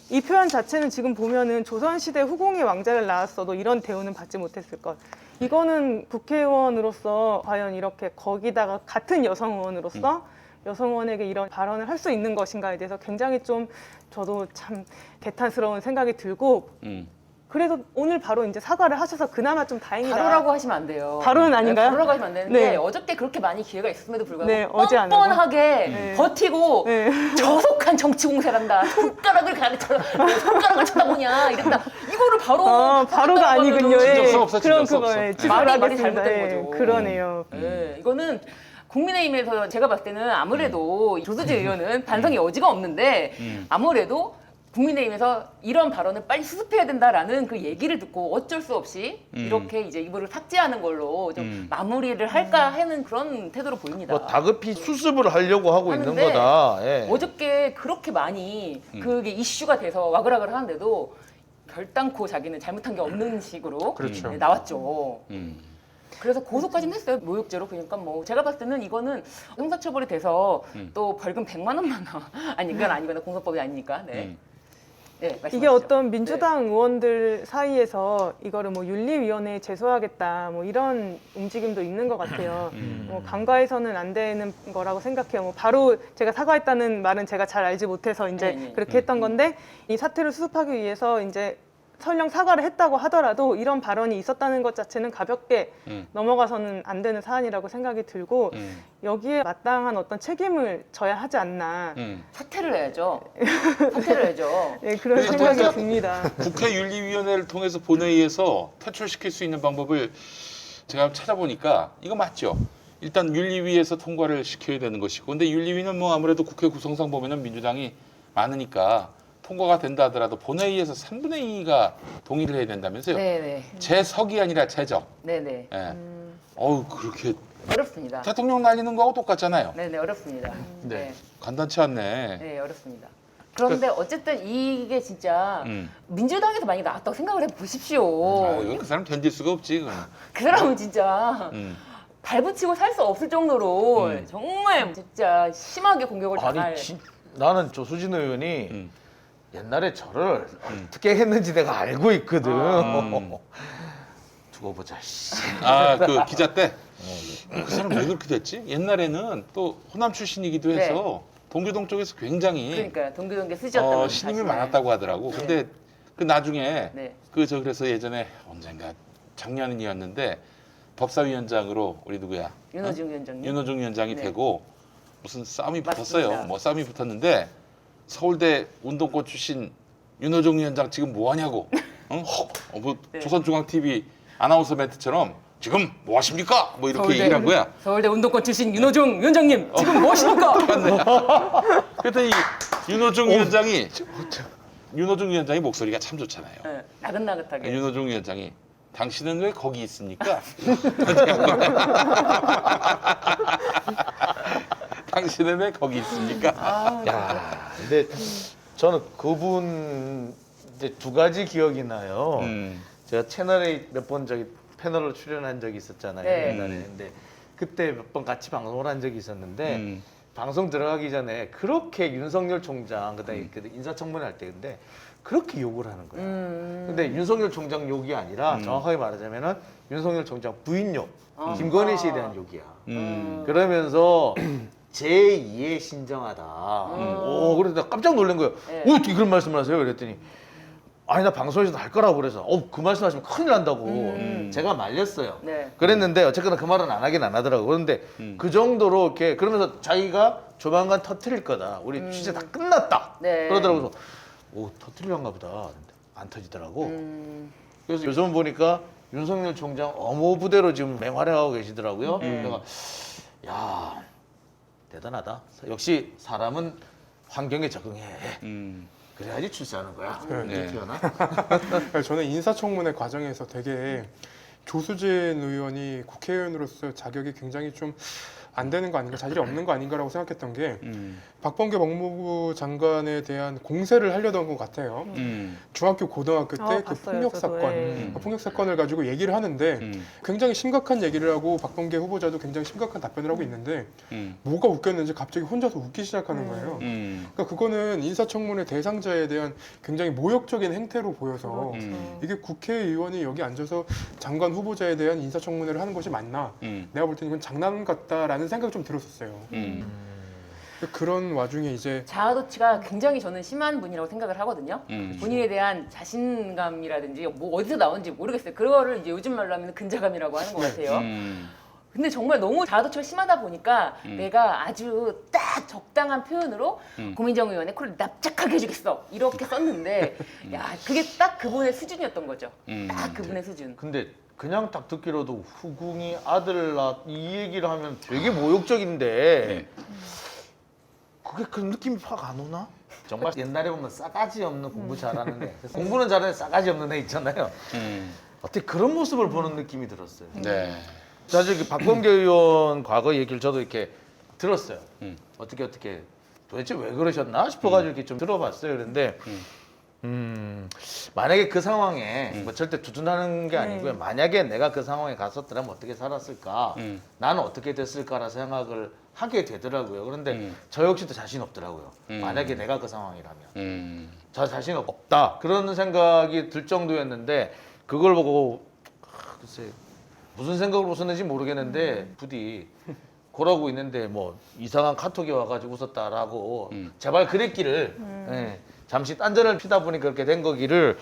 이 표현 자체는 지금 보면은 조선시대 후궁이 왕자를 낳았어도 이런 대우는 받지 못했을 것. 이거는 국회의원으로서 과연 이렇게 거기다가 같은 여성 의원으로서 여성 의원에게 이런 발언을 할 수 있는 것인가에 대해서 굉장히 좀 저도 참 개탄스러운 생각이 들고 그래도 오늘 바로 이제 사과를 하셔서 그나마 좀 다행이다. 바로라고 하시면 안 돼요. 바로는 아닌가요? 바로라고 하시면 안 되는데 네. 어저께 그렇게 많이 기회가 있었음에도 불구하고 네, 어제 안 하고. 뻔뻔하게 네. 버티고 네. 저속한 정치 공세란다. 손가락을 가르쳐 손가락을 쳐다보냐 이랬다. 이거를 바로 바로가 아니군요. 진정성 없어, 그럼 진정성 그거에 없어. 취소를 말이 하겠습니다. 잘못된 예, 거죠. 그러네요. 네, 이거는 국민의힘에서 제가 봤을 때는 아무래도 조수진 의원은 반성의 여지가 없는데 아무래도 국민의힘에서 이런 발언을 빨리 수습해야 된다라는 그 얘기를 듣고 어쩔 수 없이 이렇게 이제 이거를 삭제하는 걸로 좀 마무리를 할까 하는 그런 태도로 보입니다. 뭐 다급히 수습을 하려고 하고 있는 하는데 거다. 예. 어저께 그렇게 많이 그게 이슈가 돼서 와글와글 하는데도 결단코 자기는 잘못한 게 없는 식으로 그렇죠. 네, 나왔죠. 그래서 고소까지는 했어요. 모욕죄로. 그러니까 뭐 제가 봤을 때는 이거는 형사처벌이 돼서 또 벌금 100만 원만 아니 그건 아니거나 공소법이 아니니까. 네. 네, 이게 말씀하시죠. 어떤 민주당 의원들 사이에서 이거를 뭐 윤리위원회에 제소하겠다 뭐 이런 움직임도 있는 것 같아요. 뭐 간과해서는 안 되는 거라고 생각해요. 뭐 바로 제가 사과했다는 말은 제가 잘 알지 못해서 이제 네. 그렇게 했던 건데 이 사태를 수습하기 위해서 이제 설령 사과를 했다고 하더라도 이런 발언이 있었다는 것 자체는 가볍게 넘어가서는 안 되는 사안이라고 생각이 들고 여기에 마땅한 어떤 책임을 져야 하지 않나. 사퇴를 해야죠. 사퇴를 해야죠. 네, 그런 그래서 생각이 그러니까 듭니다. 국회 윤리위원회를 통해서 본회의에서 퇴출시킬 수 있는 방법을 제가 찾아보니까 이거 맞죠? 일단 윤리위에서 통과를 시켜야 되는 것이고, 근데 윤리위는 뭐 아무래도 국회 구성상 보면은 민주당이 많으니까 통과가 된다 하더라도 본회의에서 3분의 2가 동의를 해야 된다면서요? 네네. 재석이 아니라 재적. 네네. 예. 어우 그렇게 어렵습니다. 대통령 날리는 거하고 똑같잖아요. 네네 어렵습니다. 네. 간단치 않네. 네 어렵습니다. 그런데 어쨌든 이게 진짜 음. 민주당에서 많이 나왔다고 생각을 해보십시오. 아, 이거 그 사람 견딜 수가 없지. 그건. 그 사람은 진짜 음. 발붙이고 살 수 없을 정도로 정말 진짜 심하게 공격을 당할. 아니 나는 조수진 의원이 옛날에 저를 어떻게 했는지 내가 알고 있거든. 두고 보자. 씨. 아, 그 기자 때? 그 사람 왜 그렇게 됐지? 옛날에는 또 호남 출신이기도 해서 동교동 쪽에서 굉장히 그러니까 동교동계 쓰셨다는 신임이 사실. 많았다고 하더라고. 근데 그 나중에 네. 그래서 예전에 언젠가 작년이었는데 법사위원장으로 우리 누구야? 윤호중 위원장님. 윤호중 위원장이 네. 되고 무슨 싸움이 맞습니다. 붙었어요. 뭐 싸움이 붙었는데 서울대 운동권 출신 윤호중 위원장 지금 뭐 하냐고. 응? 뭐 네. 조선중앙TV 아나운서 멘트처럼 지금 뭐 하십니까? 뭐 이렇게 서울대- 얘기를 한 거야. 서울대 운동권 출신 윤호중 위원장님 지금 뭐 하십니까? 그랬더니 윤호중 위원장이 목소리가 참 좋잖아요. 네, 나긋나긋하게. 윤호중 위원장이 당신은 왜 거기 있습니까? 당신은 왜 거기 있습니까? 아, 야, 근데 저는 그분 이제 두 가지 기억이 나요. 제가 채널에 몇 번 저기 패널로 출연한 적이 있었잖아요. 네. 옛날에. 근데 그때 몇 번 같이 방송을 한 적이 있었는데 방송 들어가기 전에 그렇게 윤석열 총장 그다음에 그 인사청문회 할 때 근데 그렇게 욕을 하는 거야. 근데 윤석열 총장 욕이 아니라 정확하게 말하자면은 윤석열 총장 부인 욕, 김건희 씨에 대한 욕이야. 그러면서 제2의 신정하다. 오, 그래서 나 깜짝 놀란 거예요. 네. 어떻게 그런 말씀을 하세요? 그랬더니 아니 나 방송에서 할 거라고 그래서 그 말씀하시면 큰일 난다고 제가 말렸어요. 네. 그랬는데 어쨌거나 그 말은 안 하긴 안 하더라고. 그런데 그 정도로 이렇게 그러면서 자기가 조만간 터트릴 거다. 우리 취재 다 끝났다. 네. 그러더라고요. 그래서 오 터트릴란가 보다. 근데 안 터지더라고. 그래서 요즘 보니까 윤석열 총장 어머 부대로 지금 맹활약하고 계시더라고요. 내가 야 대단하다. 역시 사람은 환경에 적응해. 그래야지 출세하는 거야. 네. 태어나. 저는 인사청문회 과정에서 되게 조수진 의원이 국회의원으로서 자격이 굉장히 좀 안 되는 거 아닌가, 자질이 없는 거 아닌가라고 생각했던 게 박범계 법무부 장관에 대한 공세를 하려던 것 같아요. 중학교, 고등학교 때 그 봤어요, 폭력 저도. 사건, 예. 그 폭력 사건을 가지고 얘기를 하는데 굉장히 심각한 얘기를 하고 박범계 후보자도 굉장히 심각한 답변을 하고 있는데 뭐가 웃겼는지 갑자기 혼자서 웃기 시작하는 거예요. 그러니까 그거는 인사청문회 대상자에 대한 굉장히 모욕적인 행태로 보여서 이게 국회의원이 여기 앉아서 장관 후보자에 대한 인사청문회를 하는 것이 맞나? 내가 볼 때는 이건 장난 같다라는 생각이 좀 들었었어요. 그런 와중에 이제 자아도취가 굉장히 저는 심한 분이라고 생각을 하거든요. 본인에 대한 자신감이라든지 뭐 어디서 나온지 모르겠어요. 그거를 이제 요즘 말로 하면 근자감이라고 하는 것 같아요. 근데 정말 너무 자아도취가 심하다 보니까 내가 아주 딱 적당한 표현으로 고민정 의원의 코를 납작하게 해주겠어 이렇게 썼는데 야 그게 딱 그분의 수준이었던 거죠. 딱 그분의 수준. 근데 그냥 딱 듣기로도 후궁이 아들 낳 이 얘기를 하면 되게 모욕적인데 그게 그 느낌이 확 안 오나? 정말 옛날에 보면 싸가지 없는 공부 잘하는 애 공부는 잘하는 싸가지 없는 애 있잖아요. 어떻게 그런 모습을 보는 느낌이 들었어요. 네. 사실 그 박범계 의원 과거 얘기를 저도 이렇게 들었어요. 어떻게 도대체 왜 그러셨나 싶어가지고 이렇게 좀 들어봤어요. 그런데 만약에 그 상황에 뭐 절대 두둔하는 게 아니고요. 만약에 내가 그 상황에 갔었더라면 어떻게 살았을까? 나는 어떻게 됐을까라 생각을 하게 되더라고요. 그런데 저 역시도 자신 없더라고요. 만약에 내가 그 상황이라면 저 자신 없다 그런 생각이 들 정도였는데 그걸 보고 글쎄 무슨 생각으로 웃었는지 모르겠는데 부디 그러고 있는데 뭐 이상한 카톡이 와가지고 웃었다라고 제발 그랬기를 예, 잠시 딴전을 피다 보니 그렇게 된 거기를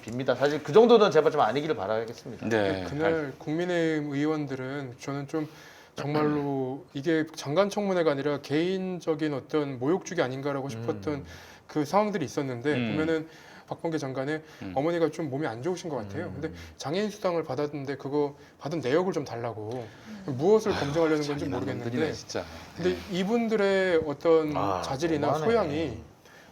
빕니다. 사실 그 정도는 제발 좀 아니기를 바라겠습니다. 네. 그날 국민의힘 의원들은 저는 좀 정말로 이게 장관 청문회가 아니라 개인적인 어떤 모욕주기 아닌가라고 싶었던 그 상황들이 있었는데 보면은 박범계 장관의 어머니가 좀 몸이 안 좋으신 것 같아요. 근데 장애인 수당을 받았는데 그거 받은 내역을 좀 달라고 무엇을 검증하려는 건지 모르겠는데 진짜. 근데 이분들의 어떤 자질이나 너무하네. 소양이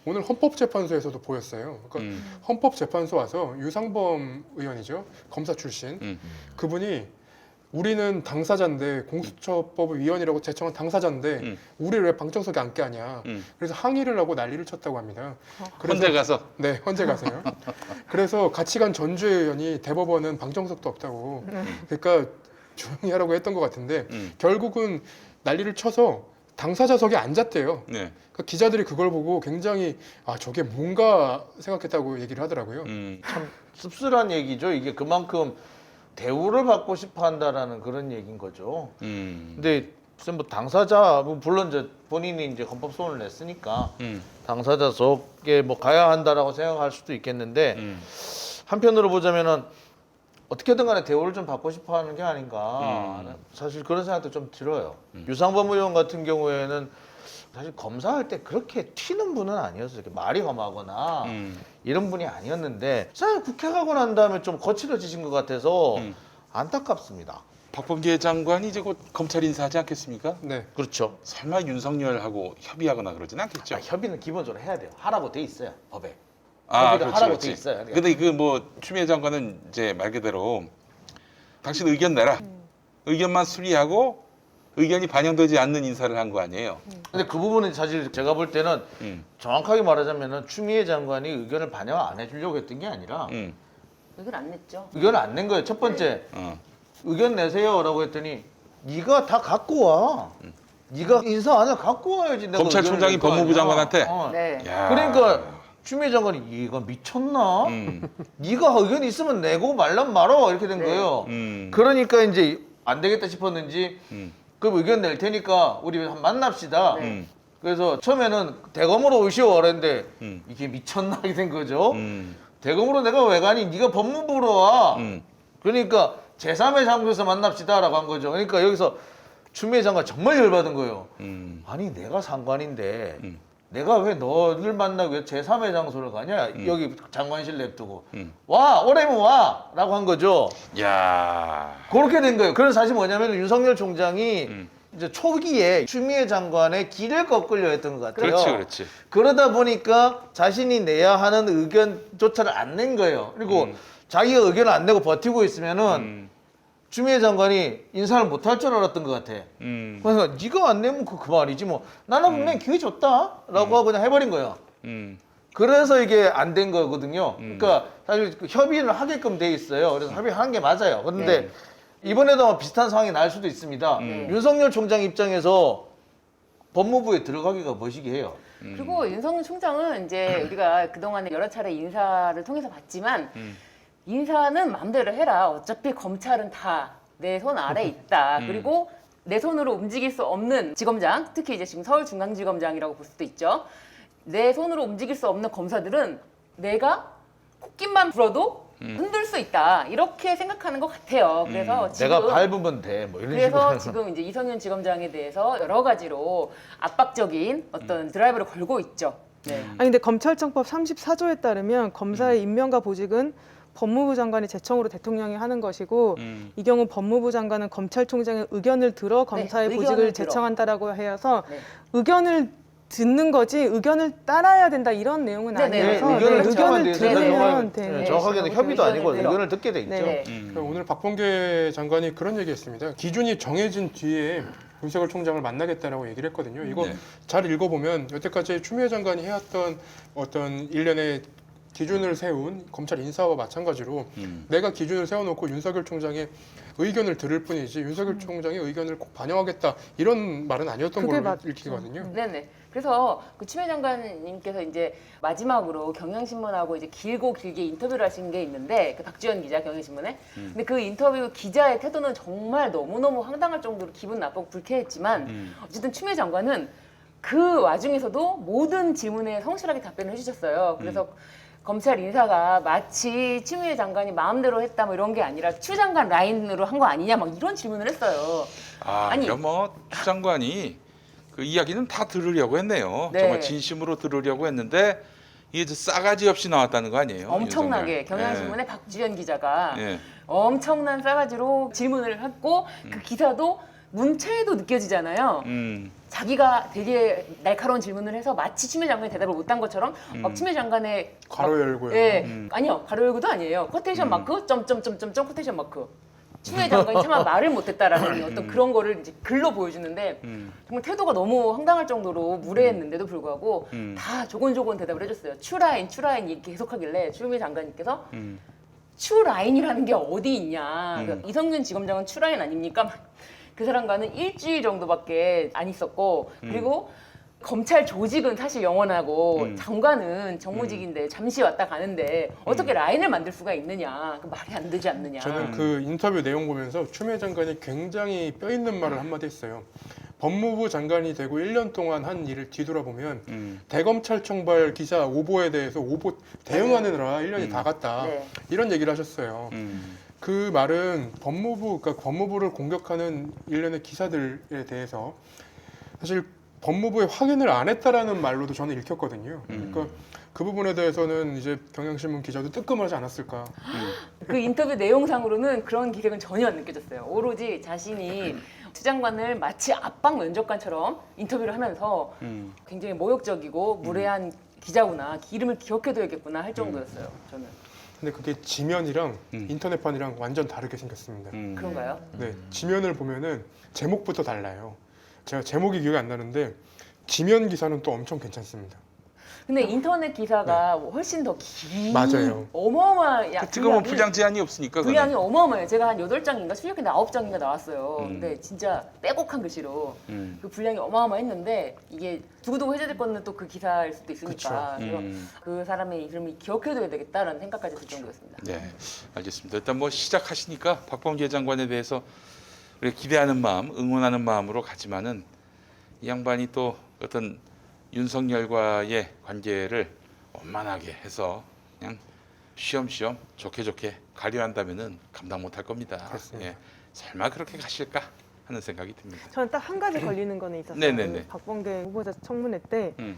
오늘 헌법재판소에서도 보였어요. 그러니까 헌법재판소 와서 유상범 의원이죠. 검사 출신. 그분이 우리는 당사자인데 공수처법 위원이라고 제청한 당사자인데 우리를 왜 방청석에 앉게 하냐. 그래서 항의를 하고 난리를 쳤다고 합니다. 혼자 가서. 네, 헌재 가세요. 그래서 같이 간 전주혜 의원이 대법원은 방청석도 없다고. 그러니까 조용히 하라고 했던 것 같은데 결국은 난리를 쳐서 당사자석에 앉았대요. 네. 그러니까 기자들이 그걸 보고 굉장히 저게 뭔가 생각했다고 얘기를 하더라고요. 참 씁쓸한 얘기죠. 이게 그만큼 대우를 받고 싶어 한다라는 그런 얘기인 거죠. 근데 무슨 뭐 당사자 뭐 물론 이제 본인이 이제 헌법 소원을 냈으니까 당사자 속에 뭐 가야 한다라고 생각할 수도 있겠는데 한편으로 보자면은 어떻게든 간에 대우를 좀 받고 싶어 하는 게 아닌가. 사실 그런 생각도 좀 들어요. 유상범 의원 같은 경우에는 사실 검사할 때 그렇게 튀는 분은 아니었어요. 이렇게 말이 험하거나 이런 분이 아니었는데 사실 국회 가고 난 다음에 좀 거칠어지신 것 같아서 안타깝습니다. 박범계 장관이 이제 곧 검찰 인사하지 않겠습니까? 네. 그렇죠. 설마 윤석열하고 협의하거나 그러진 않겠죠? 협의는 기본적으로 해야 돼요. 하라고 돼 있어요. 법에. 아, 협의를 그렇지, 하라고 그렇지. 돼 있어요. 근데 그 뭐 추미애 장관은 이제 말 그대로 당신 의견 내라. 의견만 수리하고 의견이 반영되지 않는 인사를 한 거 아니에요? 근데 그 부분은 사실 제가 볼 때는 음. 정확하게 말하자면은 추미애 장관이 의견을 반영 안 해주려고 했던 게 아니라 의견 안 냈죠. 의견을 안 낸 거예요. 첫 번째 어. 의견 내세요라고 했더니 네가 다 갖고 와. 네가 인사안을 갖고 와야지. 내가 검찰총장이 의견을 낼 거 법무부 아니야. 장관한테? 네. 야. 그러니까 추미애 장관이 얘가 미쳤나? 네가 의견이 있으면 내고 말란 말어 이렇게 된 네. 거예요. 음. 그러니까 이제 안 되겠다 싶었는지 그럼 의견 낼 테니까 우리 한번 만납시다. 네. 그래서 처음에는 대검으로 오시오 그랬는데 음. 이게 미쳤나 이렇게 된 거죠. 음. 대검으로 내가 왜 가니? 네가 법무부로 와. 음. 그러니까 제3의 장소에서 만납시다라고 한 거죠. 그러니까 여기서 추미애 장관 정말 열받은 거예요. 아니 내가 상관인데 내가 왜 너를 만나고 왜 제3의 장소를 가냐? 여기 장관실 냅두고 와 오래면 와라고 한 거죠. 야. 그렇게 된 거예요. 그래서 사실 뭐냐면 윤석열 총장이 이제 초기에 추미애 장관의 길을 꺾으려 했던 것 같아요. 그렇지, 그렇지. 그러다 보니까 자신이 내야 하는 의견조차를 안 낸 거예요. 그리고 자기가 의견을 안 내고 버티고 있으면은 추미애 장관이 인사를 못 할 줄 알았던 것 같아. 그래서 네가 안 내면 그 말이지 뭐. 나는 분명히 기회 줬다라고 하고 그냥 해버린 거예요. 그래서 이게 안 된 거거든요. 그러니까 사실 그 협의를 하게끔 돼 있어요. 그래서 협의하는 게 맞아요. 그런데 이번에도 아마 비슷한 상황이 날 수도 있습니다. 윤석열 총장 입장에서 법무부에 들어가기가 머시기해요. 그리고 윤석열 총장은 이제 우리가 그동안에 여러 차례 인사를 통해서 봤지만 인사는 마음대로 해라. 어차피 검찰은 다 내 손 아래 있다. 그리고 내 손으로 움직일 수 없는 지검장, 특히 이제 지금 서울중앙지검장이라고 볼 수도 있죠. 내 손으로 움직일 수 없는 검사들은 내가 콧깃만 불어도 흔들 수 있다. 이렇게 생각하는 것 같아요. 그래서 지금 내가 밟으면 돼. 뭐 이런 그래서 식으로. 지금 이제 이성윤 지검장에 대해서 여러 가지로 압박적인 어떤 드라이브를 걸고 있죠. 네. 아니 근데 검찰청법 34조에 따르면 검사의 임명과 보직은 법무부 장관이 제청으로 대통령이 하는 것이고 이 경우 법무부 장관은 검찰총장의 의견을 들어 검사의 네, 보직을 의견을 들어. 제청한다라고 해서 네. 의견을 듣는 거지 의견을 따라야 된다 이런 내용은 네, 네. 아니어서 의견을 네, 듣기만 의견을 돼 있어요. 들으면 네, 되는 정확하게는 것이죠. 협의도 아니고 의견을 의견을 듣게 돼 있죠. 네. 그러니까 오늘 박범계 장관이 그런 얘기했습니다. 기준이 정해진 뒤에 윤석열 총장을 만나겠다라고 얘기를 했거든요. 이거 네. 잘 읽어보면 여태까지 추미애 장관이 해왔던 어떤 일련의 기준을 세운 검찰 인사와 마찬가지로 내가 기준을 세워놓고 윤석열 총장의 의견을 들을 뿐이지 윤석열 총장의 의견을 꼭 반영하겠다 이런 말은 아니었던 그게 걸로 맞죠. 읽히거든요. 네네. 그래서 그 추미애 장관님께서 이제 마지막으로 경향신문하고 이제 길게 인터뷰를 하신 게 있는데 그 박지원 기자 경향신문에. 근데 그 인터뷰 기자의 태도는 정말 너무너무 황당할 정도로 기분 나쁘고 불쾌했지만 어쨌든 추미애 장관은 그 와중에서도 모든 질문에 성실하게 답변을 해주셨어요. 그래서 검찰 인사가 마치 추미애 장관이 마음대로 했다 뭐 이런 게 아니라 추 장관 라인으로 한 거 아니냐 막 이런 질문을 했어요. 아니, 뭐추 장관이 그 이야기는 다 들으려고 했네요. 네. 정말 진심으로 들으려고 했는데 이게 싸가지 없이 나왔다는 거 아니에요? 엄청나게 윤석열. 경향신문의 박지원 기자가 예. 엄청난 싸가지로 질문을 했고 그 기사도 문체에도 느껴지잖아요. 자기가 되게 날카로운 질문을 해서 마치 추미애 장관이 대답을 못한 것처럼 막 추미애 장관의 괄호 열고요. 예, 아니요 가로 열고도 아니에요. 코테이션 마크 점점점점점 코테이션 마크. 추미애 장관이 차마 말을 못했다라는 어떤 그런 거를 이제 글로 보여주는데 정말 태도가 너무 황당할 정도로 무례했는데도 불구하고 다 조곤조곤 대답을 해줬어요. 추라인 이렇게 계속하길래 추미애 장관님께서 추라인이라는 게 어디 있냐. 그러니까 이성균 지검장은 추라인 아닙니까? 그 사람과는 일주일 정도밖에 안 있었고 그리고 검찰 조직은 사실 영원하고 장관은 정무직인데 잠시 왔다 가는데 어떻게 라인을 만들 수가 있느냐. 그 말이 안 되지 않느냐. 저는 그 인터뷰 내용 보면서 추미애 장관이 굉장히 뼈 있는 말을 한마디 했어요. 법무부 장관이 되고 1년 동안 한 일을 뒤돌아보면 대검찰청발 기자 오보에 대해서 오보 대응하느라 1년이 다 갔다. 네. 이런 얘기를 하셨어요. 그 말은 그러니까 법무부를 공격하는 일련의 기사들에 대해서 사실 법무부에 확인을 안 했다라는 말로도 저는 읽혔거든요. 그러니까 그 부분에 대해서는 이제 경향신문 기자도 뜨끔하지 않았을까. 그 인터뷰 내용상으로는 그런 기색은 전혀 안 느껴졌어요. 오로지 자신이 추 장관을 마치 압박 면접관처럼 인터뷰를 하면서 굉장히 모욕적이고 무례한 기자구나, 이름을 기억해둬야겠구나 할 정도였어요. 저는. 근데 그게 지면이랑 인터넷판이랑 완전 다르게 생겼습니다. 그런가요? 네, 지면을 보면은 제목부터 달라요. 제가 제목이 기억이 안 나는데 지면 기사는 또 엄청 괜찮습니다. 근데 인터넷 기사가 훨씬 더 맞아요. 어마어마한 지금은 분량 제한이 없으니까 그거는. 분량이 어마어마해요. 제가 한 8장인가 출력했는데 9장인가 나왔어요. 음. 근데 진짜 빼곡한 글씨로 음. 그 분량이 어마어마했는데 이게 두고두고 해제될 거는 또 그 기사일 수도 있으니까 그래서 음. 그 사람의 이름을 기억해둬야 되겠다라는 생각까지 들 정도였습니다. 네, 알겠습니다. 일단 뭐 시작하시니까 박범계 장관에 대해서 우리가 기대하는 마음, 응원하는 마음으로 가지만은 이 양반이 또 어떤 윤석열과의 관계를 원만하게 해서 그냥 쉬엄쉬엄 좋게 가려한다면은 감당 못할 겁니다. 그렇습니다. 예, 설마 그렇게 가실까 하는 생각이 듭니다. 저는 딱 한 가지 걸리는 거는 있었어요. 네네네. 그 박범계 후보자 청문회 때 음.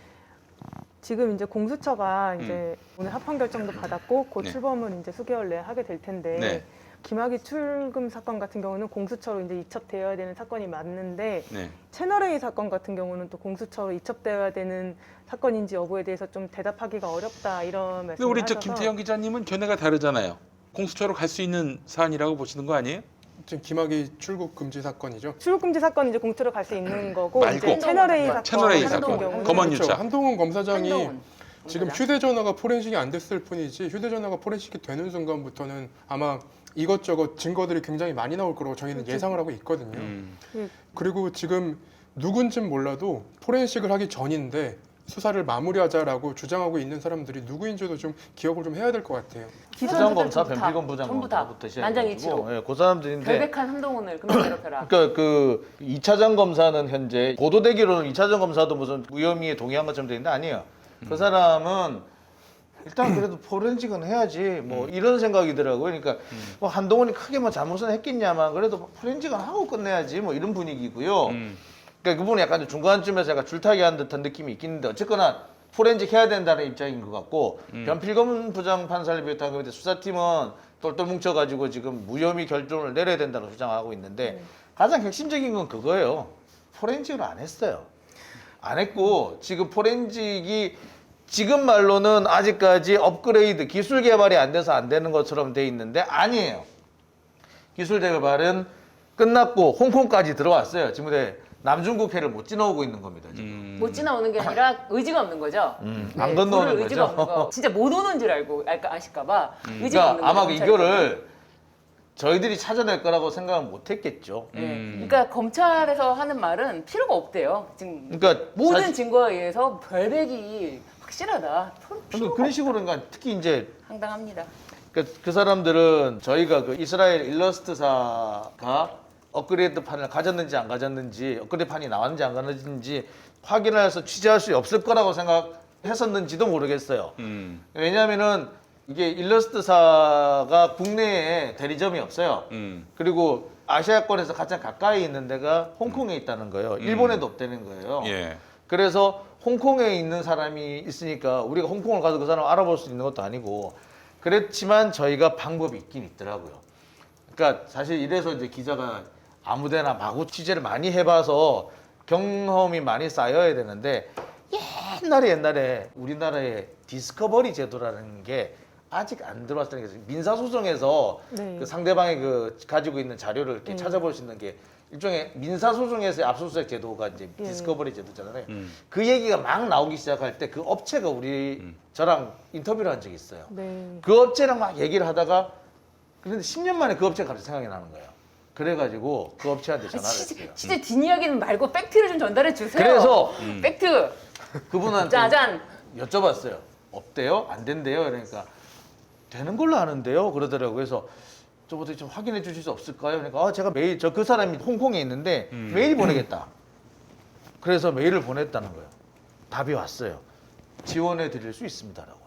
지금 이제 공수처가 이제 오늘 합헌 결정도 받았고 곧 네. 출범을 이제 수개월 내에 하게 될 텐데 네. 김학의 출금 사건 같은 경우는 공수처로 이제 이첩되어야 되는 사건이 맞는데 네. 채널A 사건 같은 경우는 또 공수처로 이첩되어야 되는 사건인지 여부에 대해서 좀 대답하기가 어렵다 이런 근데 말씀을 우리 하셔서 김태형 기자님은 견해가 다르잖아요. 공수처로 갈 수 있는 사안이라고 보시는 거 아니에요? 지금 김학의 출국 금지 사건이죠. 출국금지 사건은 이제 공수처로 갈 수 있는 거고 말고. 이제 채널A 사건 채널A 같은 사건. 경우는 검언 그렇죠. 유착. 한동훈 검사장이 한동훈 지금 검사장. 휴대전화가 포렌식이 안 됐을 뿐이지 휴대전화가 포렌식이 되는 순간부터는 아마 이것저것 증거들이 굉장히 많이 나올 거라고 저희는 예상을 하고 있거든요. 그리고 지금 누군진 몰라도 포렌식을 하기 전인데 수사를 마무리하자라고 주장하고 있는 사람들이 누구인지도 좀 기억을 좀 해야 될 것 같아요. 부장검사, 전부 다, 변필검 전부 다 부장검사부터 만장일치로. 시작해가지고 예, 그 사람들인데 결백한 한동훈을 금방 괴롭혀라. 그러니까 그 2차장 검사는 현재 보도되기로는 2차장 검사도 무슨 무혐의에 동의한 것처럼 되어 있는데 아니에요. 그 사람은 일단 그래도 포렌식은 해야지 뭐 이런 생각이더라고요. 그러니까 뭐 한동훈이 크게 뭐 잘못은 했겠냐만 그래도 포렌식은 하고 끝내야지 뭐 이런 분위기고요. 그러니까 그분은 약간 좀 중간쯤에서 약간 줄타기 한 듯한 느낌이 있긴 한데 어쨌거나 포렌식 해야 된다는 입장인 것 같고 변필검 부장 판사를 비롯한 그 수사팀은 똘똘 뭉쳐가지고 지금 무혐의 결정을 내려야 된다고 주장하고 있는데 가장 핵심적인 건 그거예요. 포렌식을 안 했어요. 안 했고 지금 포렌식이 지금 말로는 아직까지 업그레이드 기술 개발이 안 돼서 안 되는 것처럼 돼 있는데 아니에요. 기술 개발은 끝났고 홍콩까지 들어왔어요. 지금 남중국해를 못 지나오고 있는 겁니다. 지금. 못 지나오는 게 아니라 의지가 없는 거죠. 안 건너오는 불을 의지가 거죠. 없는 거. 진짜 못 오는 줄 알고 아실까봐 의지가 없는 그러니까 아마 거죠, 이거를 저희들이 찾아낼 거라고 생각은 못 했겠죠. 그러니까 검찰에서 하는 말은 필요가 없대요. 지금 그러니까 모든 사실- 증거에 의해서 별백이 확실하다. 그러니까 그런 식으로 그러니까 특히 이제 황당합니다. 그 사람들은 저희가 그 이스라엘 일러스트사가 업그레이드 판을 가졌는지 안 가졌는지 업그레이드 판이 나왔는지 안 나왔는지 확인해서 취재할 수 없을 거라고 생각했었는지도 모르겠어요. 왜냐하면은 이게 일러스트사가 국내에 대리점이 없어요. 그리고 아시아권에서 가장 가까이 있는 데가 홍콩에 있다는 거예요. 일본에도 없다는 거예요. 예. 그래서 홍콩에 있는 사람이 있으니까 우리가 홍콩을 가서 그 사람을 알아볼 수 있는 것도 아니고 그랬지만 저희가 방법이 있긴 있더라고요. 그러니까 사실 이래서 이제 기자가 아무데나 마구 취재를 많이 해봐서 경험이 많이 쌓여야 되는데 옛날에 우리나라에 디스커버리 제도라는 게 아직 안 들어왔다는 게 민사소송에서 네. 그 상대방이 그 가지고 있는 자료를 이렇게 찾아볼 수 있는 게 일종의 민사소송에서의 압수수색 제도가 이제 예. 디스커버리 제도잖아요. 그 얘기가 막 나오기 시작할 때 그 업체가 저랑 인터뷰를 한 적이 있어요. 네. 그 업체랑 막 얘기를 하다가 그런데 10년 만에 그 업체가 갑자기 생각이 나는 거예요. 그래가지고 그 업체한테 전화를 했어요. 진짜 뒷이야기는 말고 팩트를 좀 전달해 주세요. 그래서 팩트. 그분한테 짜잔. 여쭤봤어요. 없대요? 안 된대요? 그러니까 되는 걸로 아는데요? 그러더라고요. 그래서 저부터 좀 확인해 주실 수 없을까요? 그러니까 제가 메일 그 사람이 홍콩에 있는데 메일 보내겠다. 그래서 메일을 보냈다는 거예요. 답이 왔어요. 지원해 드릴 수 있습니다라고.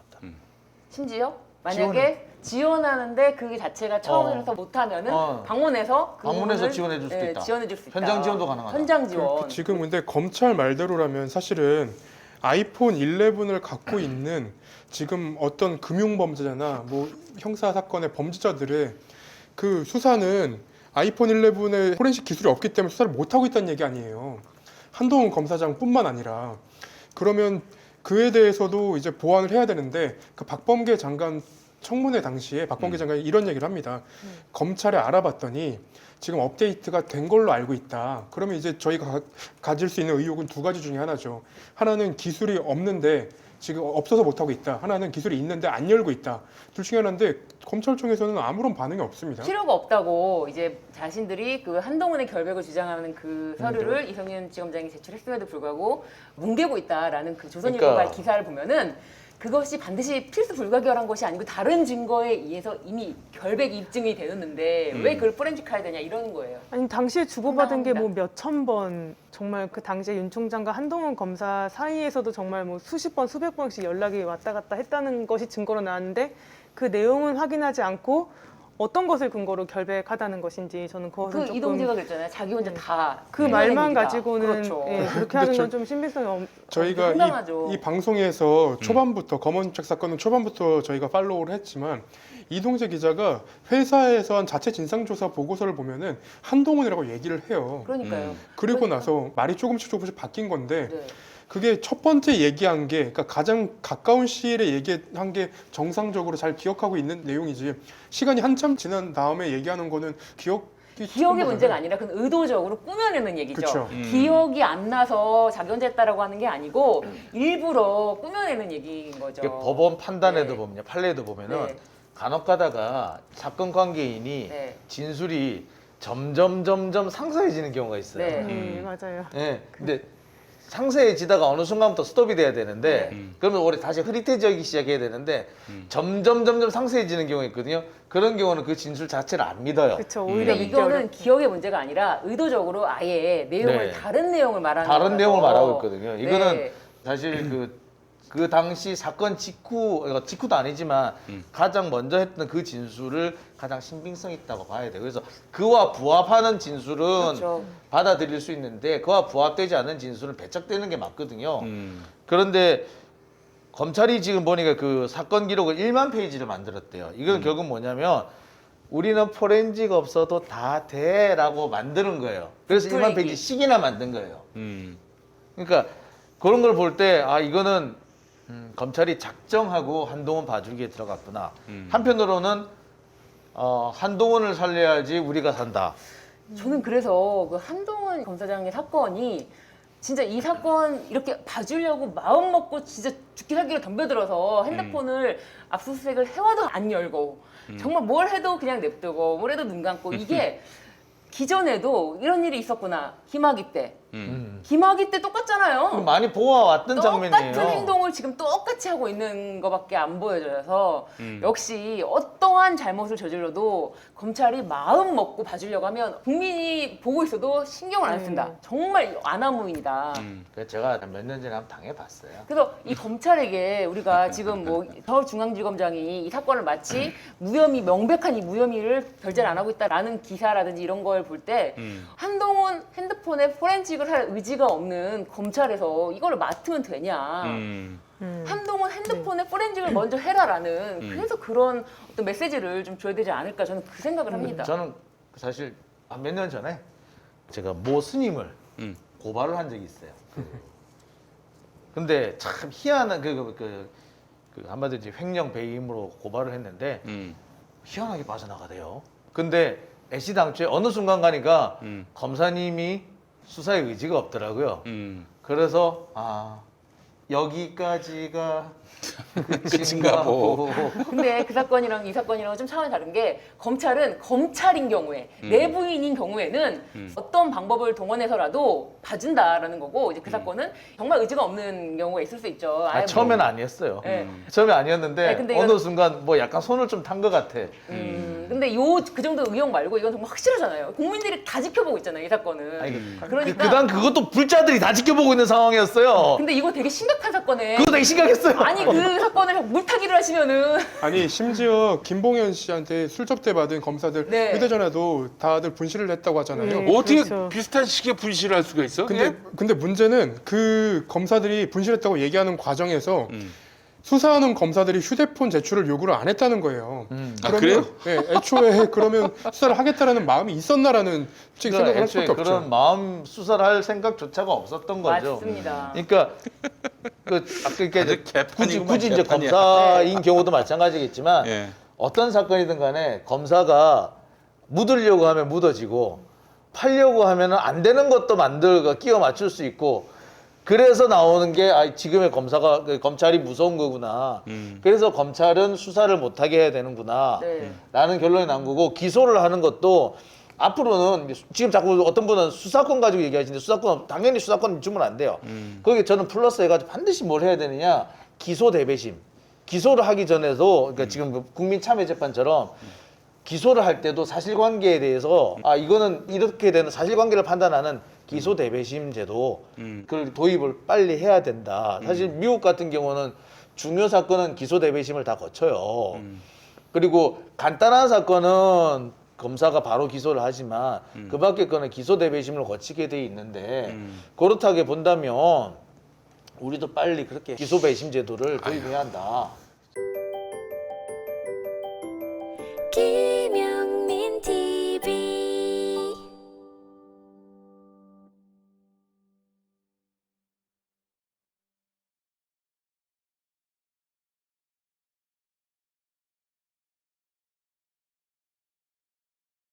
심지어 만약에 지원하는데 그 자체가 처음부터 못하면은 방문해서 그 방문해서 부분을, 지원해 줄 수도 있다. 지원해 줄 수 있다. 현장 지원도 가능하다. 현장 지원. 지금 근데 검찰 말대로라면 사실은 아이폰 11을 갖고 있는 지금 어떤 금융범죄자나 뭐 형사 사건의 범죄자들의 그 수사는 아이폰 11의 포렌식 기술이 없기 때문에 수사를 못 하고 있다는 얘기 아니에요. 한동훈 검사장뿐만 아니라 그러면 그에 대해서도 이제 보완을 해야 되는데 그 박범계 장관처럼 청문회 당시에 박범계 장관이 이런 얘기를 합니다. 검찰에 알아봤더니 지금 업데이트가 된 걸로 알고 있다. 그러면 이제 저희가 가질 수 있는 의혹은 두 가지 중에 하나죠. 하나는 기술이 없는데 지금 없어서 못하고 있다. 하나는 기술이 있는데 안 열고 있다. 둘 중에 하나인데 검찰청에서는 아무런 반응이 없습니다. 필요가 없다고 이제 자신들이 그 한동훈의 결백을 주장하는 그 서류를 이성윤 지검장이 제출했음에도 불구하고 뭉개고 있다라는 그 조선일보가 그러니까. 기사를 보면은 그것이 반드시 필수 불가결한 것이 아니고 다른 증거에 의해서 이미 결백 입증이 되었는데 왜 그걸 포렌식해야 되냐 이러는 거예요. 아니 당시에 주고받은 게 뭐 황당합니다. 몇천 번 정말 그 당시에 윤 총장과 한동훈 검사 사이에서도 정말 뭐 수십 번 수백 번씩 연락이 왔다 갔다 했다는 것이 증거로 나왔는데 그 내용은 확인하지 않고 어떤 것을 근거로 결백하다는 것인지 저는 그것은 그 조금 이동재가 그랬잖아요. 자기 혼자 다 그 해내는 말만 얘기다. 가지고는 그렇죠. 예, 그렇게 근데 하는 저- 건 좀 신빙성이 저희가 황당하죠. 이 방송에서 초반부터 검언책 사건은 초반부터 저희가 팔로우를 했지만 이동재 기자가 회사에서 한 자체 진상조사 보고서를 보면은 한동훈이라고 얘기를 해요. 그러니까요. 그리고 그러니까. 나서 말이 조금씩 바뀐 건데 네. 그게 첫 번째 얘기한 게 그러니까 가장 가까운 시일에 얘기한 게 정상적으로 잘 기억하고 있는 내용이지 시간이 한참 지난 다음에 얘기하는 거는 기억의 문제가 아니라 그건 의도적으로 꾸며내는 얘기죠. 그쵸. 기억이 안 나서 자기 혼자 했다라고 하는 게 아니고 일부러 꾸며내는 얘기인 거죠. 이게 법원 판단에도 네. 보면요, 판례도 보면은 네. 간혹 가다가 사건 관계인이 네. 진술이 점점 상세해지는 경우가 있어요. 네. 네, 맞아요. 예, 근데 상세해지다가 어느 순간부터 스톱이 돼야 되는데 그러면 우리 다시 흐릿해지기 시작해야 되는데 점점 상세해지는 경우가 있거든요. 그런 경우는 그 진술 자체를 안 믿어요. 그렇죠. 근데 오히려 믿기 이거는 어렵죠. 기억의 문제가 아니라 의도적으로 아예 내용을 네. 다른 내용을 말하는 다른 거라서. 내용을 말하고 있거든요. 이거는 네. 사실 그 당시 사건 직후도 아니지만 가장 먼저 했던 그 진술을 가장 신빙성 있다고 봐야 돼요. 그래서 그와 부합하는 진술은 그렇죠. 받아들일 수 있는데 그와 부합되지 않는 진술은 배척되는 게 맞거든요. 그런데 검찰이 지금 보니까 그 사건 기록을 1만 페이지를 만들었대요. 이건 결국 뭐냐면 우리는 포렌식 없어도 다 돼라고 만드는 거예요. 그래서 1만 풀이기. 페이지씩이나 만든 거예요. 그러니까 그런 걸 볼 때 아 이거는 검찰이 작정하고 한동훈 봐주기에 들어갔구나. 한편으로는 한동훈을 살려야지 우리가 산다. 저는 그래서 그 한동훈 검사장의 사건이 진짜 이 사건 이렇게 봐주려고 마음 먹고 진짜 죽기 살기로 덤벼들어서 핸드폰을 압수수색을 해와도 안 열고 정말 뭘 해도 그냥 냅두고 뭘 해도 눈 감고 이게 기존에도 이런 일이 있었구나. 김학의 때. 김학의 때 똑같잖아요. 많이 보아왔던 장면이에요. 똑같은 행동을 지금 똑같이 하고 있는 것밖에 안 보여져서 역시 어떠한 잘못을 저질러도 검찰이 마음 먹고 봐주려고 하면 국민이 보고 있어도 신경을 안 쓴다. 정말 아나무인이다. 그래서 제가 몇 년 전에 한번 당해봤어요. 그래서 이 검찰에게 우리가 지금 뭐 서울중앙지검장이 이 사건을 마치 무혐의 명백한 이 무혐의를 별제를 안 하고 있다라는 기사라든지 이런 걸 볼 때 한동훈 핸드폰에 포렌식을 할 의지가 없는 검찰에서 이걸 맡으면 되냐? 한동훈 핸드폰에 포렌식을 먼저 해라라는 그래서 그런 어떤 메시지를 좀 줘야 되지 않을까 저는 그 생각을 합니다. 저는 사실 몇 년 전에 제가 모 스님을 고발을 한 적이 있어요. 근데 참 희한한 그 한마디로 이제 횡령 배임으로 고발을 했는데 희한하게 빠져나가대요. 근데 애시당초에 어느 순간 가니까 검사님이 수사에 의지가 없더라고요. 그래서 여기까지가 끝인가 보. 근데 그 사건이랑 이 사건이랑은 좀 차원이 다른 게 검찰은 검찰인 경우에 내부인인 경우에는 어떤 방법을 동원해서라도 봐준다라는 거고 이제 그 사건은 정말 의지가 없는 경우가 있을 수 있죠. 아예 뭐- 처음에는 아니었어요. 네. 처음에 아니었는데 네, 근데 어느 이건- 순간 뭐 약간 손을 좀 탄 것 같아. 근데 그 정도 의혹 말고 이건 정말 확실하잖아요. 국민들이 다 지켜보고 있잖아요, 이 사건은. 아니, 그러니까. 그다음 그것도 불자들이 다 지켜보고 있는 상황이었어요. 근데 이거 되게 심각한 사건에. 그거 되게 심각했어요. 아니 그 사건을 물타기를 하시면은. 아니 심지어 김봉현 씨한테 술접대 받은 검사들 네. 휴대전화도 다들 분실을 했다고 하잖아요. 네. 어떻게 그렇죠. 비슷한 시기에 분실을 할 수가 있어? 근데 문제는 그 검사들이 분실했다고 얘기하는 과정에서 수사하는 검사들이 휴대폰 제출을 요구를 안 했다는 거예요. 아, 그래요? 네, 애초에 그러면 수사를 하겠다라는 마음이 있었나라는 솔직히 그러니까 생각을 할 애초에 수밖에 없죠. 그런 마음 수사를 할 생각조차가 없었던 거죠. 맞습니다. 그러니까 그러니까 아주 개판이구만, 굳이 이제 개판이야. 검사인 경우도 마찬가지겠지만 예. 어떤 사건이든 간에 검사가 묻으려고 하면 묻어지고 팔려고 하면 안 되는 것도 만들고 끼워 맞출 수 있고 그래서 나오는 게 지금의 검찰이 무서운 거구나. 그래서 검찰은 수사를 못하게 해야 되는구나. 네. 라는 결론이 난 거고 기소를 하는 것도 앞으로는 지금 자꾸 어떤 분은 수사권 가지고 얘기하시는데 당연히 수사권 주면 안 돼요. 거기에 저는 플러스 해가지고 반드시 뭘 해야 되느냐 기소 대배심. 기소를 하기 전에도 그러니까 지금 국민참여재판처럼 기소를 할 때도 사실관계에 대해서 이거는 이렇게 되는 사실관계를 판단하는 기소 대배심 제도 그걸 도입을 빨리 해야 된다. 사실 미국 같은 경우는 중요 사건은 기소 대배심을 다 거쳐요. 그리고 간단한 사건은 검사가 바로 기소를 하지만 그 밖의 거는 기소 대배심을 거치게 돼 있는데 그렇다게 본다면 우리도 빨리 그렇게 기소 배심 제도를 도입해야 한다. 김현